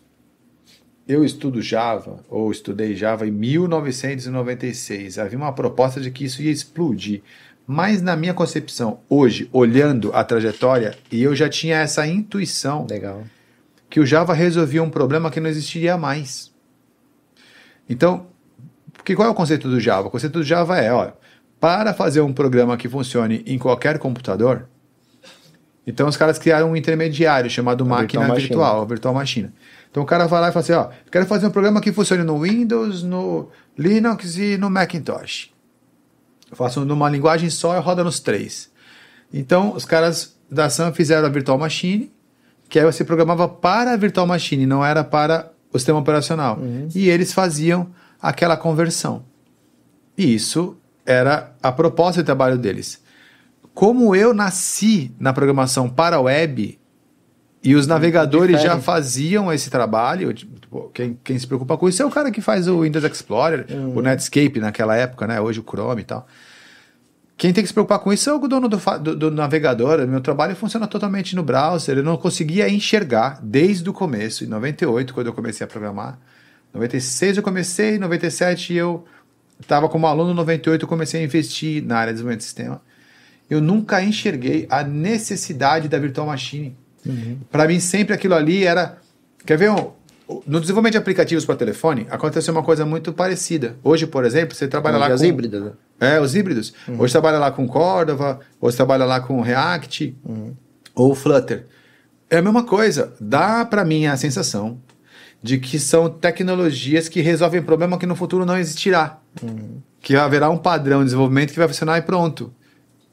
eu estudo Java, ou estudei Java em 1996. Havia uma proposta de que isso ia explodir. Mas na minha concepção, hoje, olhando a trajetória, e eu já tinha essa intuição que o Java resolvia um problema que não existiria mais. Então, porque qual é o conceito do Java? O conceito do Java é, olha, para fazer um programa que funcione em qualquer computador, então os caras criaram um intermediário chamado máquina virtual, a virtual machine. Então o cara vai lá e fala assim, ó, quero fazer um programa que funcione no Windows, no Linux e no Macintosh. Eu faço numa linguagem só e roda nos três. Então os caras da Sun fizeram a virtual machine, que aí você programava para a virtual machine, não era para o sistema operacional. E eles faziam aquela conversão. E isso era a proposta de trabalho deles. Como eu nasci na programação para a web e os navegadores já faziam esse trabalho, tipo, quem se preocupa com isso é o cara que faz o Windows Explorer, o Netscape naquela época, né? Hoje o Chrome e tal. Quem tem que se preocupar com isso é o dono do navegador. Meu trabalho funciona totalmente no browser. Eu não conseguia enxergar desde o começo, em 98, quando eu comecei a programar. 96 eu comecei, em 97 eu estava como aluno, em 98 eu comecei a investir na área de desenvolvimento de sistema. Eu nunca enxerguei a necessidade da virtual machine. Para mim sempre aquilo ali era... Quer ver? No desenvolvimento de aplicativos para telefone, aconteceu uma coisa muito parecida. Hoje, por exemplo, você trabalha lá com... Os híbridos. Os híbridos. Hoje trabalha lá com Cordova, hoje trabalha lá com React, ou Flutter. É a mesma coisa. Dá para mim a sensação de que são tecnologias que resolvem problema que no futuro não existirá. que haverá um padrão de desenvolvimento que vai funcionar e pronto.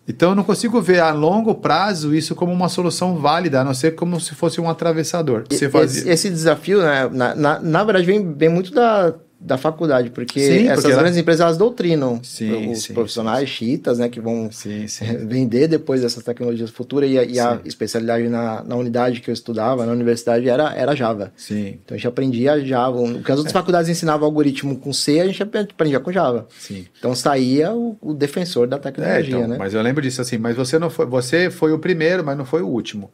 Então eu não consigo ver a longo prazo isso como uma solução válida, a não ser como se fosse um atravessador. Esse desafio, né, na verdade, vem muito da faculdade, porque essas grandes empresas elas doutrinam os profissionais chiitas, né, que vão vender depois dessas tecnologias futuras, e a especialidade na unidade que eu estudava, na universidade, era Java. Sim. Então a gente aprendia Java. O que as outras faculdades ensinavam algoritmo com C, a gente aprendia com Java. Sim. Então saía o defensor da tecnologia, então, né? Mas eu lembro disso assim, mas você foi o primeiro, mas não foi o último.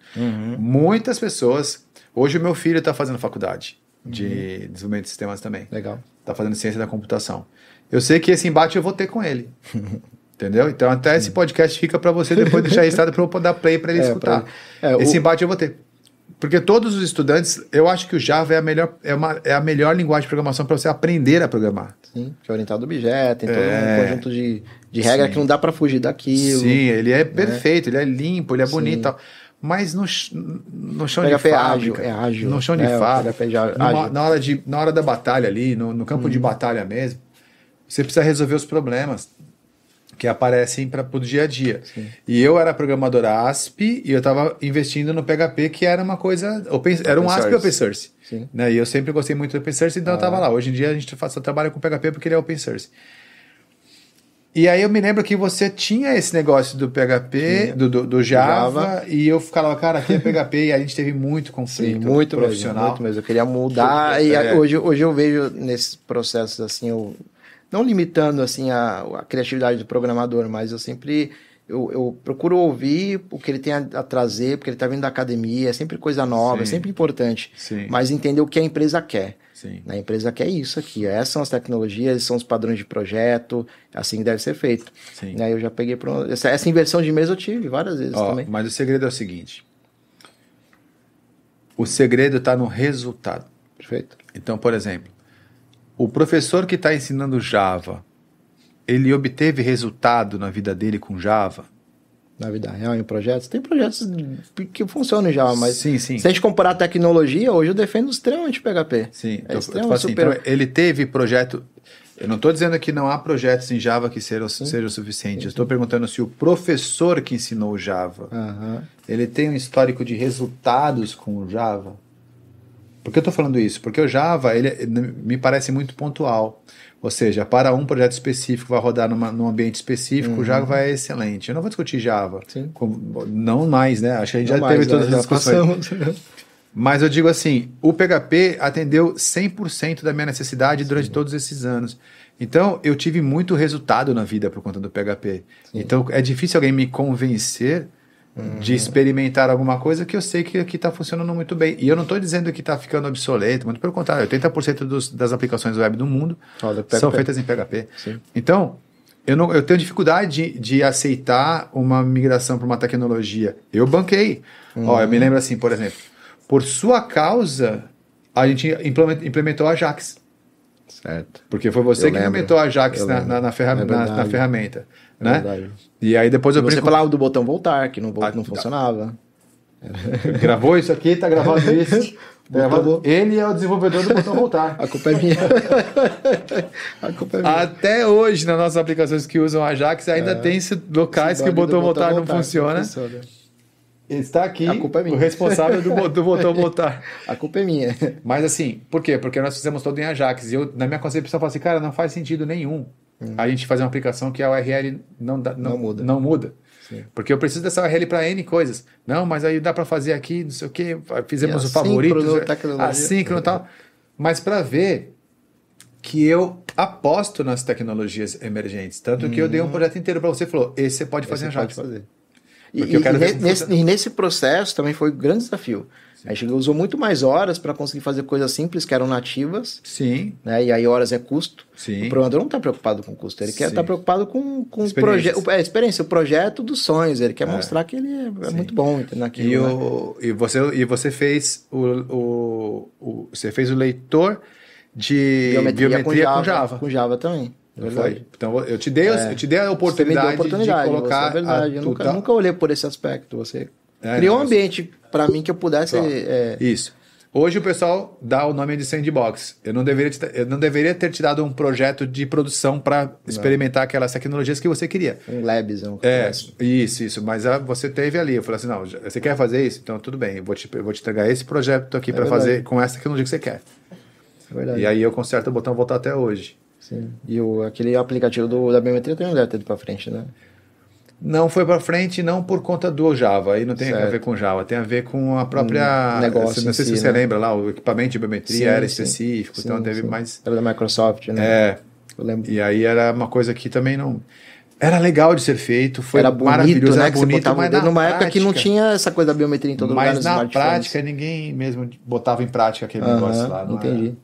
Muitas pessoas, hoje o meu filho está fazendo faculdade de desenvolvimento de sistemas também. Legal. Está fazendo ciência da computação. Eu sei que esse embate eu vou ter com ele. Entendeu? Então até esse podcast fica para você depois deixar registrado para eu dar play para ele escutar. Esse embate eu vou ter. Porque todos os estudantes, eu acho que o Java é a melhor linguagem de programação para você aprender a programar. Sim, que é orientado a objeto, tem todo um conjunto de regras que não dá para fugir daquilo. Sim, ele é perfeito, ele é limpo, ele é bonito e tal. Mas no chão de fábrica, é ágil. No chão de fábrica, na hora da batalha ali, no campo de batalha mesmo, você precisa resolver os problemas que aparecem para o dia a dia. Sim. E eu era programador ASP e eu estava investindo no PHP, que era uma coisa... era um ASP open source. Né? E eu sempre gostei muito do open source, então eu estava lá. Hoje em dia a gente só trabalha com PHP porque ele é open source. E aí eu me lembro que você tinha esse negócio do PHP, do Java, e eu falava, cara, aqui é PHP, e a gente teve muito conflito profissional. Muito mesmo. Eu queria mudar, e hoje eu vejo nesses processos, assim, não limitando assim a criatividade do programador, mas eu sempre eu procuro ouvir o que ele tem a trazer, porque ele está vindo da academia, é sempre coisa nova, é sempre importante, mas entender o que a empresa quer. Sim. A empresa quer isso aqui, essas são as tecnologias, esses são os padrões de projeto, assim que deve ser feito. Aí eu já peguei essa inversão de mesa eu tive várias vezes também. Mas o segredo é o seguinte, o segredo está no resultado. Perfeito. Então, por exemplo, o professor que está ensinando Java, ele obteve resultado na vida dele com Java? Na vida real, em projetos? Tem projetos que funcionam em Java, mas sim. Se a gente comparar a tecnologia, hoje eu defendo extremamente PHP. Sim, então, ele teve projeto... Eu não estou dizendo que não há projetos em Java que sejam o suficiente. Eu estou perguntando se o professor que ensinou Java, ele tem um histórico de resultados com o Java. Por que eu estou falando isso? Porque o Java ele me parece muito pontual. Ou seja, para um projeto específico, vai rodar num ambiente específico, o Java é excelente. Eu não vou discutir Java. Não mais, né? Acho que a gente já teve todas as discussões. Mas eu digo assim, o PHP atendeu 100% da minha necessidade durante todos esses anos. Então, eu tive muito resultado na vida por conta do PHP. Então, é difícil alguém me convencer de experimentar alguma coisa que eu sei que está funcionando muito bem. E eu não estou dizendo que está ficando obsoleto, muito pelo contrário, 80% das aplicações web do mundo são feitas em PHP. Então, eu tenho dificuldade de aceitar uma migração para uma tecnologia. Eu banquei. Eu me lembro assim, por exemplo, por sua causa, a gente implementou a Ajax. Certo. Porque foi você que implementou a Ajax na ferramenta. Né? E aí depois você falava do botão voltar, que não funcionava. Gravou isso aqui, tá gravado isso. Ele é o desenvolvedor do botão voltar. A culpa é minha. A culpa é minha. Até hoje, nas nossas aplicações que usam Ajax, ainda tem locais que o botão voltar não funciona. Está aqui o responsável do botão voltar. A culpa é minha. Mas assim, por quê? Porque nós fizemos todo em Ajax. E eu, na minha concepção, eu falo assim, cara, não faz sentido nenhum a gente fazer uma aplicação que a URL não muda. Porque eu preciso dessa URL para N coisas. Não, mas aí dá para fazer aqui, não sei o quê, fizemos o favorito, assíncrono e tal. Mas para ver que eu aposto nas tecnologias emergentes. Tanto que eu dei um projeto inteiro para você e falou, esse você pode fazer em Ajax. E nesse processo também foi um grande desafio. A gente usou muito mais horas para conseguir fazer coisas simples que eram nativas. Né? E aí horas é custo. O programador não está preocupado com custo. Ele quer estar preocupado com o projeto. A experiência, o projeto dos sonhos. Ele quer mostrar que ele é muito bom naquilo. E você fez você fez o leitor de biometria com Java. Com Java também. Verdade. Então eu te dei a oportunidade de colocar. É verdade. Eu nunca olhei por esse aspecto. Você criou um ambiente para mim que eu pudesse. Isso. Hoje o pessoal dá o nome de sandbox. Eu não deveria ter te dado um projeto de produção para experimentar aquelas tecnologias que você queria. Um labs, um Isso. Mas você teve ali. Eu falei assim, não, você quer fazer isso? Então tudo bem, eu vou te entregar esse projeto aqui para fazer com essa tecnologia que você quer. É verdade. E aí eu conserto o botão voltar até hoje. Sim. E aquele aplicativo da biometria também não deve ter ido para frente, né? Não foi para frente, não por conta do Java. Aí não tem a ver com Java, tem a ver com a própria negócio. Não sei se você lembra lá, o equipamento de biometria era específico, então teve mais. Era da Microsoft, né? Eu lembro. E aí era uma coisa que também não. Era legal de ser feito, foi era bonito, maravilhoso, né? era bonito, mas numa época que não tinha essa coisa da biometria em todo lugar. Mas na prática, ninguém mesmo botava em prática aquele negócio lá. Entendi.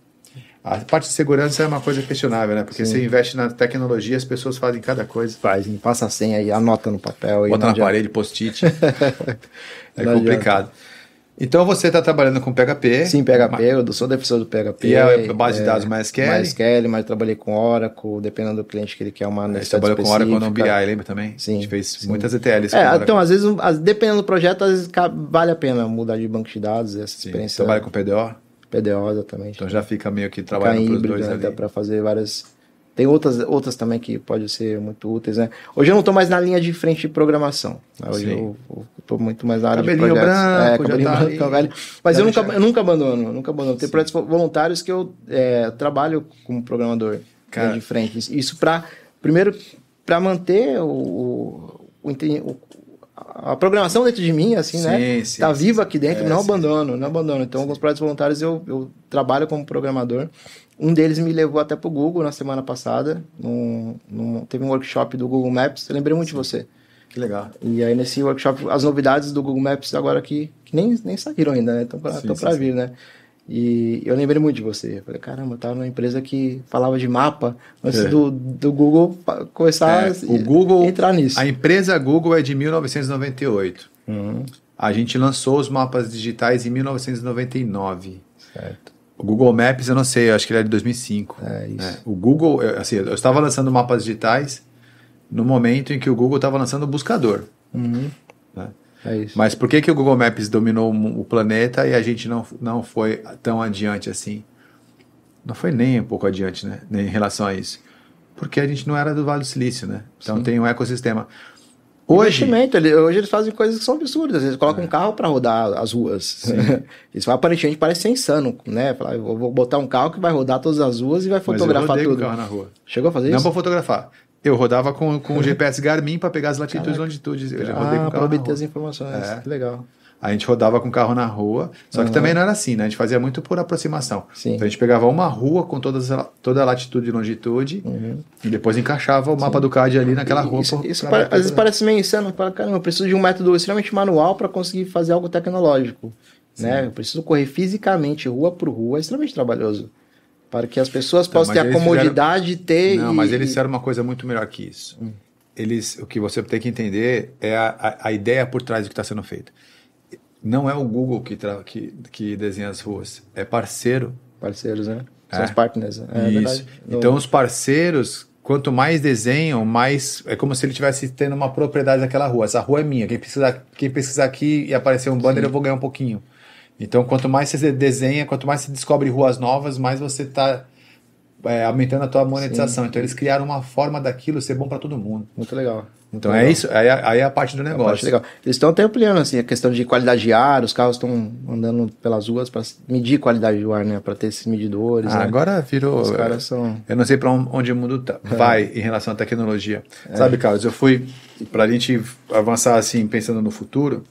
A parte de segurança é uma coisa questionável, né? Porque você investe na tecnologia, as pessoas fazem cada coisa. Fazem, passa a senha aí, anota no papel. Bota na parede, post-it. É complicado. Então você está trabalhando com PHP. Sim, PHP, eu sou defensor do PHP. E a base de dados MySQL? MySQL, mas trabalhei com Oracle, dependendo do cliente que ele quer uma necessidade específica. Você trabalhou com Oracle no BI, lembra também? Sim. A gente fez muitas ETLs. Então, às vezes, dependendo do projeto, às vezes vale a pena mudar de banco de dados, essa experiência. Trabalha com PDO? PDO, exatamente. Então já fica meio que trabalhando para os dois ali. Dá para fazer várias... Tem outras também que podem ser muito úteis, né? Hoje eu não estou mais na linha de frente de programação. Hoje eu estou muito mais na área de projetos. Cabelinho branco, velho. Mas eu nunca abandono. Tem projetos voluntários que eu trabalho como programador de frente. Isso primeiro, para manter a programação dentro de mim, assim, né? Tá viva aqui dentro, não abandono. Então, alguns projetos voluntários eu trabalho como programador. Um deles me levou até pro Google na semana passada. Teve um workshop do Google Maps. Eu lembrei muito de você. Que legal. E aí, nesse workshop, as novidades do Google Maps agora que nem saíram ainda, né? Estão para vir, né? E eu lembrei muito de você. Eu falei, caramba, eu tava numa empresa que falava de mapa antes do Google começar a entrar nisso. A empresa Google é de 1998. A gente lançou os mapas digitais em 1999. Certo. O Google Maps, eu não sei, eu acho que ele é de 2005. Isso. O Google, assim, eu estava lançando mapas digitais no momento em que o Google estava lançando o buscador. Né? É isso. Mas por que o Google Maps dominou o planeta e a gente não foi tão adiante assim? Não foi nem um pouco adiante, né? Em relação a isso. Porque a gente não era do Vale do Silício, né? Então tem um ecossistema. Hoje eles fazem coisas que são absurdas. Eles colocam um carro para rodar as ruas. Isso aparentemente parece ser insano, né? Falar, eu vou botar um carro que vai rodar todas as ruas e vai fotografar tudo. Eu rodei um carro na rua. Chegou a fazer isso? Não para fotografar. Eu rodava com o GPS Garmin para pegar as latitudes e longitudes. Eu já rodei com o carro para obter as informações. Que legal. A gente rodava com o carro na rua, só que também não era assim, né? A gente fazia muito por aproximação. Sim. Então a gente pegava uma rua com toda a latitude e longitude e depois encaixava o mapa do CAD ali naquela rua. Isso às vezes parece meio insano. Caramba, eu preciso de um método extremamente manual para conseguir fazer algo tecnológico. Né? Eu preciso correr fisicamente rua por rua, é extremamente trabalhoso. Para que as pessoas possam ter a comodidade de ter... Não, mas eles fizeram uma coisa muito melhor que isso. O que você tem que entender é a ideia por trás do que está sendo feito. Não é o Google que desenha as ruas, é parceiro. Parceiros, né? São os partners. Isso. Verdade. Então, os parceiros, quanto mais desenham, mais... É como se ele estivesse tendo uma propriedade daquela rua. Essa rua é minha. Quem pesquisar aqui e aparecer um banner, eu vou ganhar um pouquinho. Então, quanto mais você desenha, quanto mais você descobre ruas novas, mais você está aumentando a tua monetização. Então, eles criaram uma forma daquilo ser bom para todo mundo. Muito legal. Então é isso, aí é a parte do negócio. Parte legal. Eles estão até ampliando assim, a questão de qualidade de ar, os carros estão andando pelas ruas para medir qualidade do ar, né? Para ter esses medidores. Né? Agora virou. Os caras são... Eu não sei para onde o mundo vai em relação à tecnologia. Sabe, Carlos, eu fui, para a gente avançar assim, pensando no futuro,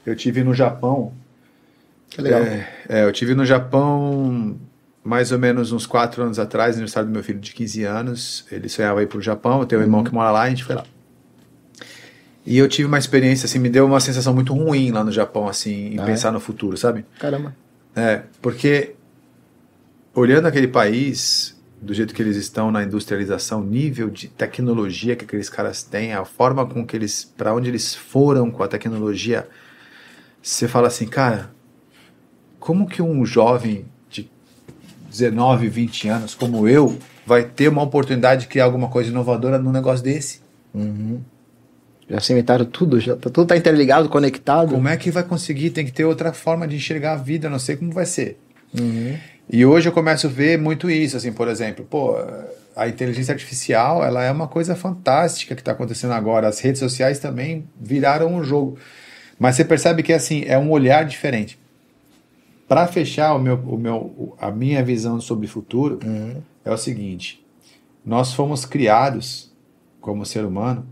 eu tive no Japão. Que legal. Eu tive no Japão mais ou menos uns 4 anos atrás, no aniversário do meu filho de 15 anos. Ele sonhava ir para o Japão, eu tenho um irmão que mora lá, a gente foi lá. E eu tive uma experiência, assim, me deu uma sensação muito ruim lá no Japão, assim, em pensar no futuro, sabe? Caramba. Porque olhando aquele país, do jeito que eles estão na industrialização, o nível de tecnologia que aqueles caras têm, a forma com que eles, para onde eles foram com a tecnologia, você fala assim, cara, como que um jovem de 19, 20 anos como eu vai ter uma oportunidade de criar alguma coisa inovadora num negócio desse? Já cimentaram tudo, tudo tá interligado, conectado. Como é que vai conseguir? Tem que ter outra forma de enxergar a vida, não sei como vai ser. E hoje eu começo a ver muito isso, assim, por exemplo, a inteligência artificial, ela é uma coisa fantástica que está acontecendo agora. As redes sociais também viraram um jogo. Mas você percebe que, assim, é um olhar diferente. Para fechar a minha visão sobre o futuro, é o seguinte: nós fomos criados como ser humano,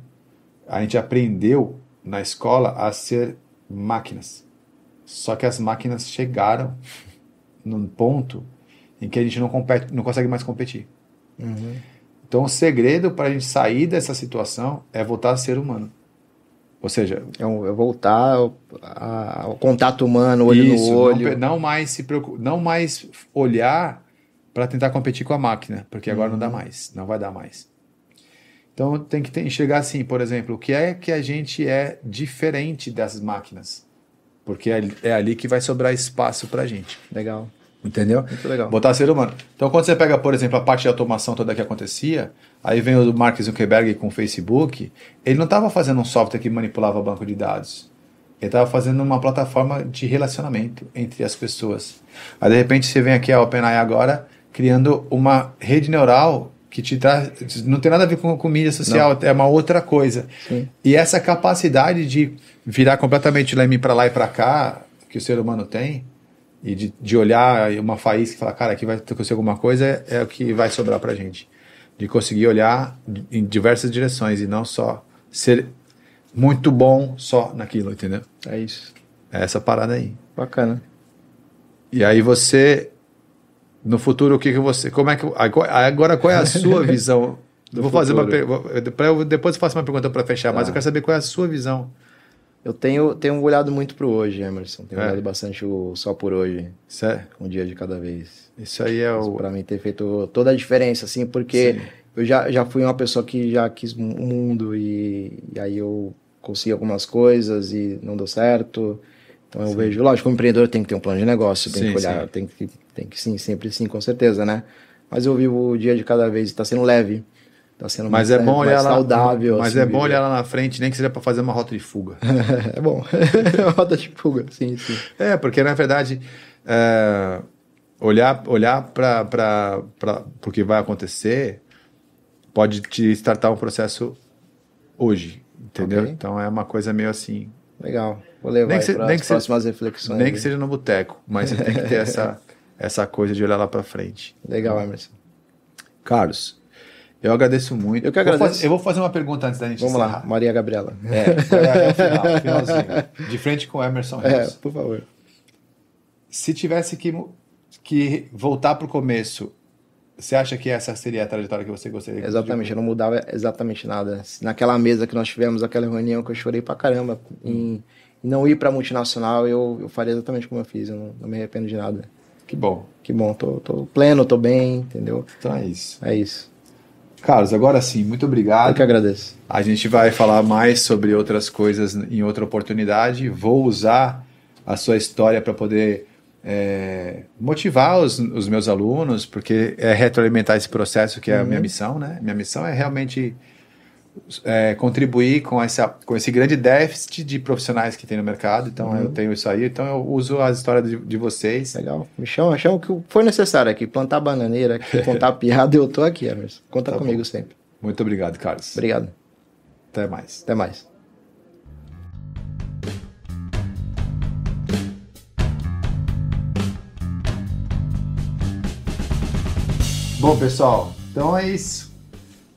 a gente aprendeu na escola a ser máquinas. Só que as máquinas chegaram num ponto em que a gente não consegue mais competir. Então o segredo para a gente sair dessa situação é voltar a ser humano. Ou seja, é voltar ao contato humano, olho no olho. Não mais olhar para tentar competir com a máquina, porque agora não dá mais, não vai dar mais. Então tem que enxergar assim, por exemplo, o que é que a gente é diferente dessas máquinas, porque é ali que vai sobrar espaço para a gente. Legal. Entendeu? Muito legal. Botar ser humano. Então, quando você pega, por exemplo, a parte de automação toda que acontecia, aí vem o Mark Zuckerberg com o Facebook, ele não estava fazendo um software que manipulava banco de dados. Ele estava fazendo uma plataforma de relacionamento entre as pessoas. Aí, de repente, você vem aqui a OpenAI agora, criando uma rede neural que te traz... Não tem nada a ver com mídia social, é uma outra coisa. Sim. E essa capacidade de virar completamente leme para lá e para cá, que o ser humano tem, e de olhar uma faísca e falar, cara, aqui vai acontecer alguma coisa, é o que vai sobrar pra gente. De conseguir olhar em diversas direções e não só ser muito bom só naquilo, entendeu? É isso. É essa parada aí. Bacana. E aí você, no futuro, o que você... Agora, qual é a sua visão? Vou fazer uma pergunta. Depois eu faço uma pergunta para fechar, mas eu quero saber qual é a sua visão. Eu tenho olhado muito pro hoje, Emerson. Tenho olhado bastante o só por hoje. Certo. Um dia de cada vez. Isso aí é Pra mim ter feito toda a diferença, assim, porque sim, eu já fui uma pessoa que já quis o mundo e aí eu consegui algumas coisas e não deu certo. Então eu vejo, lógico, como empreendedor tem que ter um plano de negócio, tem que olhar, tem que sim, sempre sim, com certeza, né? Mas eu vivo o dia de cada vez e tá sendo leve. Tá sendo mais saudável. Mas assim, é bom olhar lá na frente, nem que seja para fazer uma rota de fuga. É bom. Rota de fuga, sim. É, porque na verdade, olhar para o que vai acontecer pode te startar um processo hoje, entendeu? Okay. Então é uma coisa meio assim. Legal. Vou levar para as próximas reflexões. Nem que seja no boteco, mas você tem que ter essa coisa de olhar lá para frente. Legal, Emerson. Carlos, eu agradeço muito. Eu que agradeço. Eu vou fazer uma pergunta antes da gente encerrar. Vamos lá, Maria Gabriela. É o finalzinho. De frente com o Emerson Reis. Por favor. Se tivesse que voltar para o começo, você acha que essa seria a trajetória que você gostaria? Exatamente, eu não mudava exatamente nada. Naquela mesa que nós tivemos, aquela reunião que eu chorei pra caramba, em não ir pra multinacional, eu faria exatamente como eu fiz, eu não me arrependo de nada. Que bom. Que bom, tô pleno, tô bem, entendeu? Então é isso. É isso. Carlos, agora sim, muito obrigado. Eu que agradeço. A gente vai falar mais sobre outras coisas em outra oportunidade. Vou usar a sua história para poder motivar os meus alunos, porque é retroalimentar esse processo que é a minha missão, né? Minha missão é realmente contribuir com esse grande déficit de profissionais que tem no mercado. Então eu tenho isso aí, então eu uso as histórias de vocês. Legal, me chama o que for necessário aqui, plantar bananeira, contar piada, eu tô aqui, Emerson. Conta comigo sempre. Muito obrigado, Carlos. Obrigado. Até mais. Até mais. Bom, pessoal, então é isso.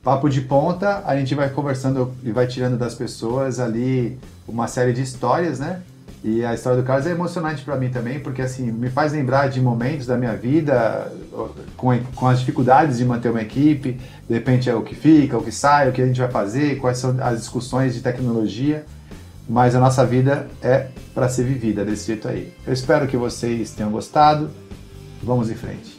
Papo de ponta, a gente vai conversando e vai tirando das pessoas ali uma série de histórias, né? E a história do Carlos é emocionante para mim também, porque assim, me faz lembrar de momentos da minha vida com as dificuldades de manter uma equipe, de repente é o que fica, o que sai, o que a gente vai fazer, quais são as discussões de tecnologia, mas a nossa vida é para ser vivida desse jeito aí. Eu espero que vocês tenham gostado, vamos em frente.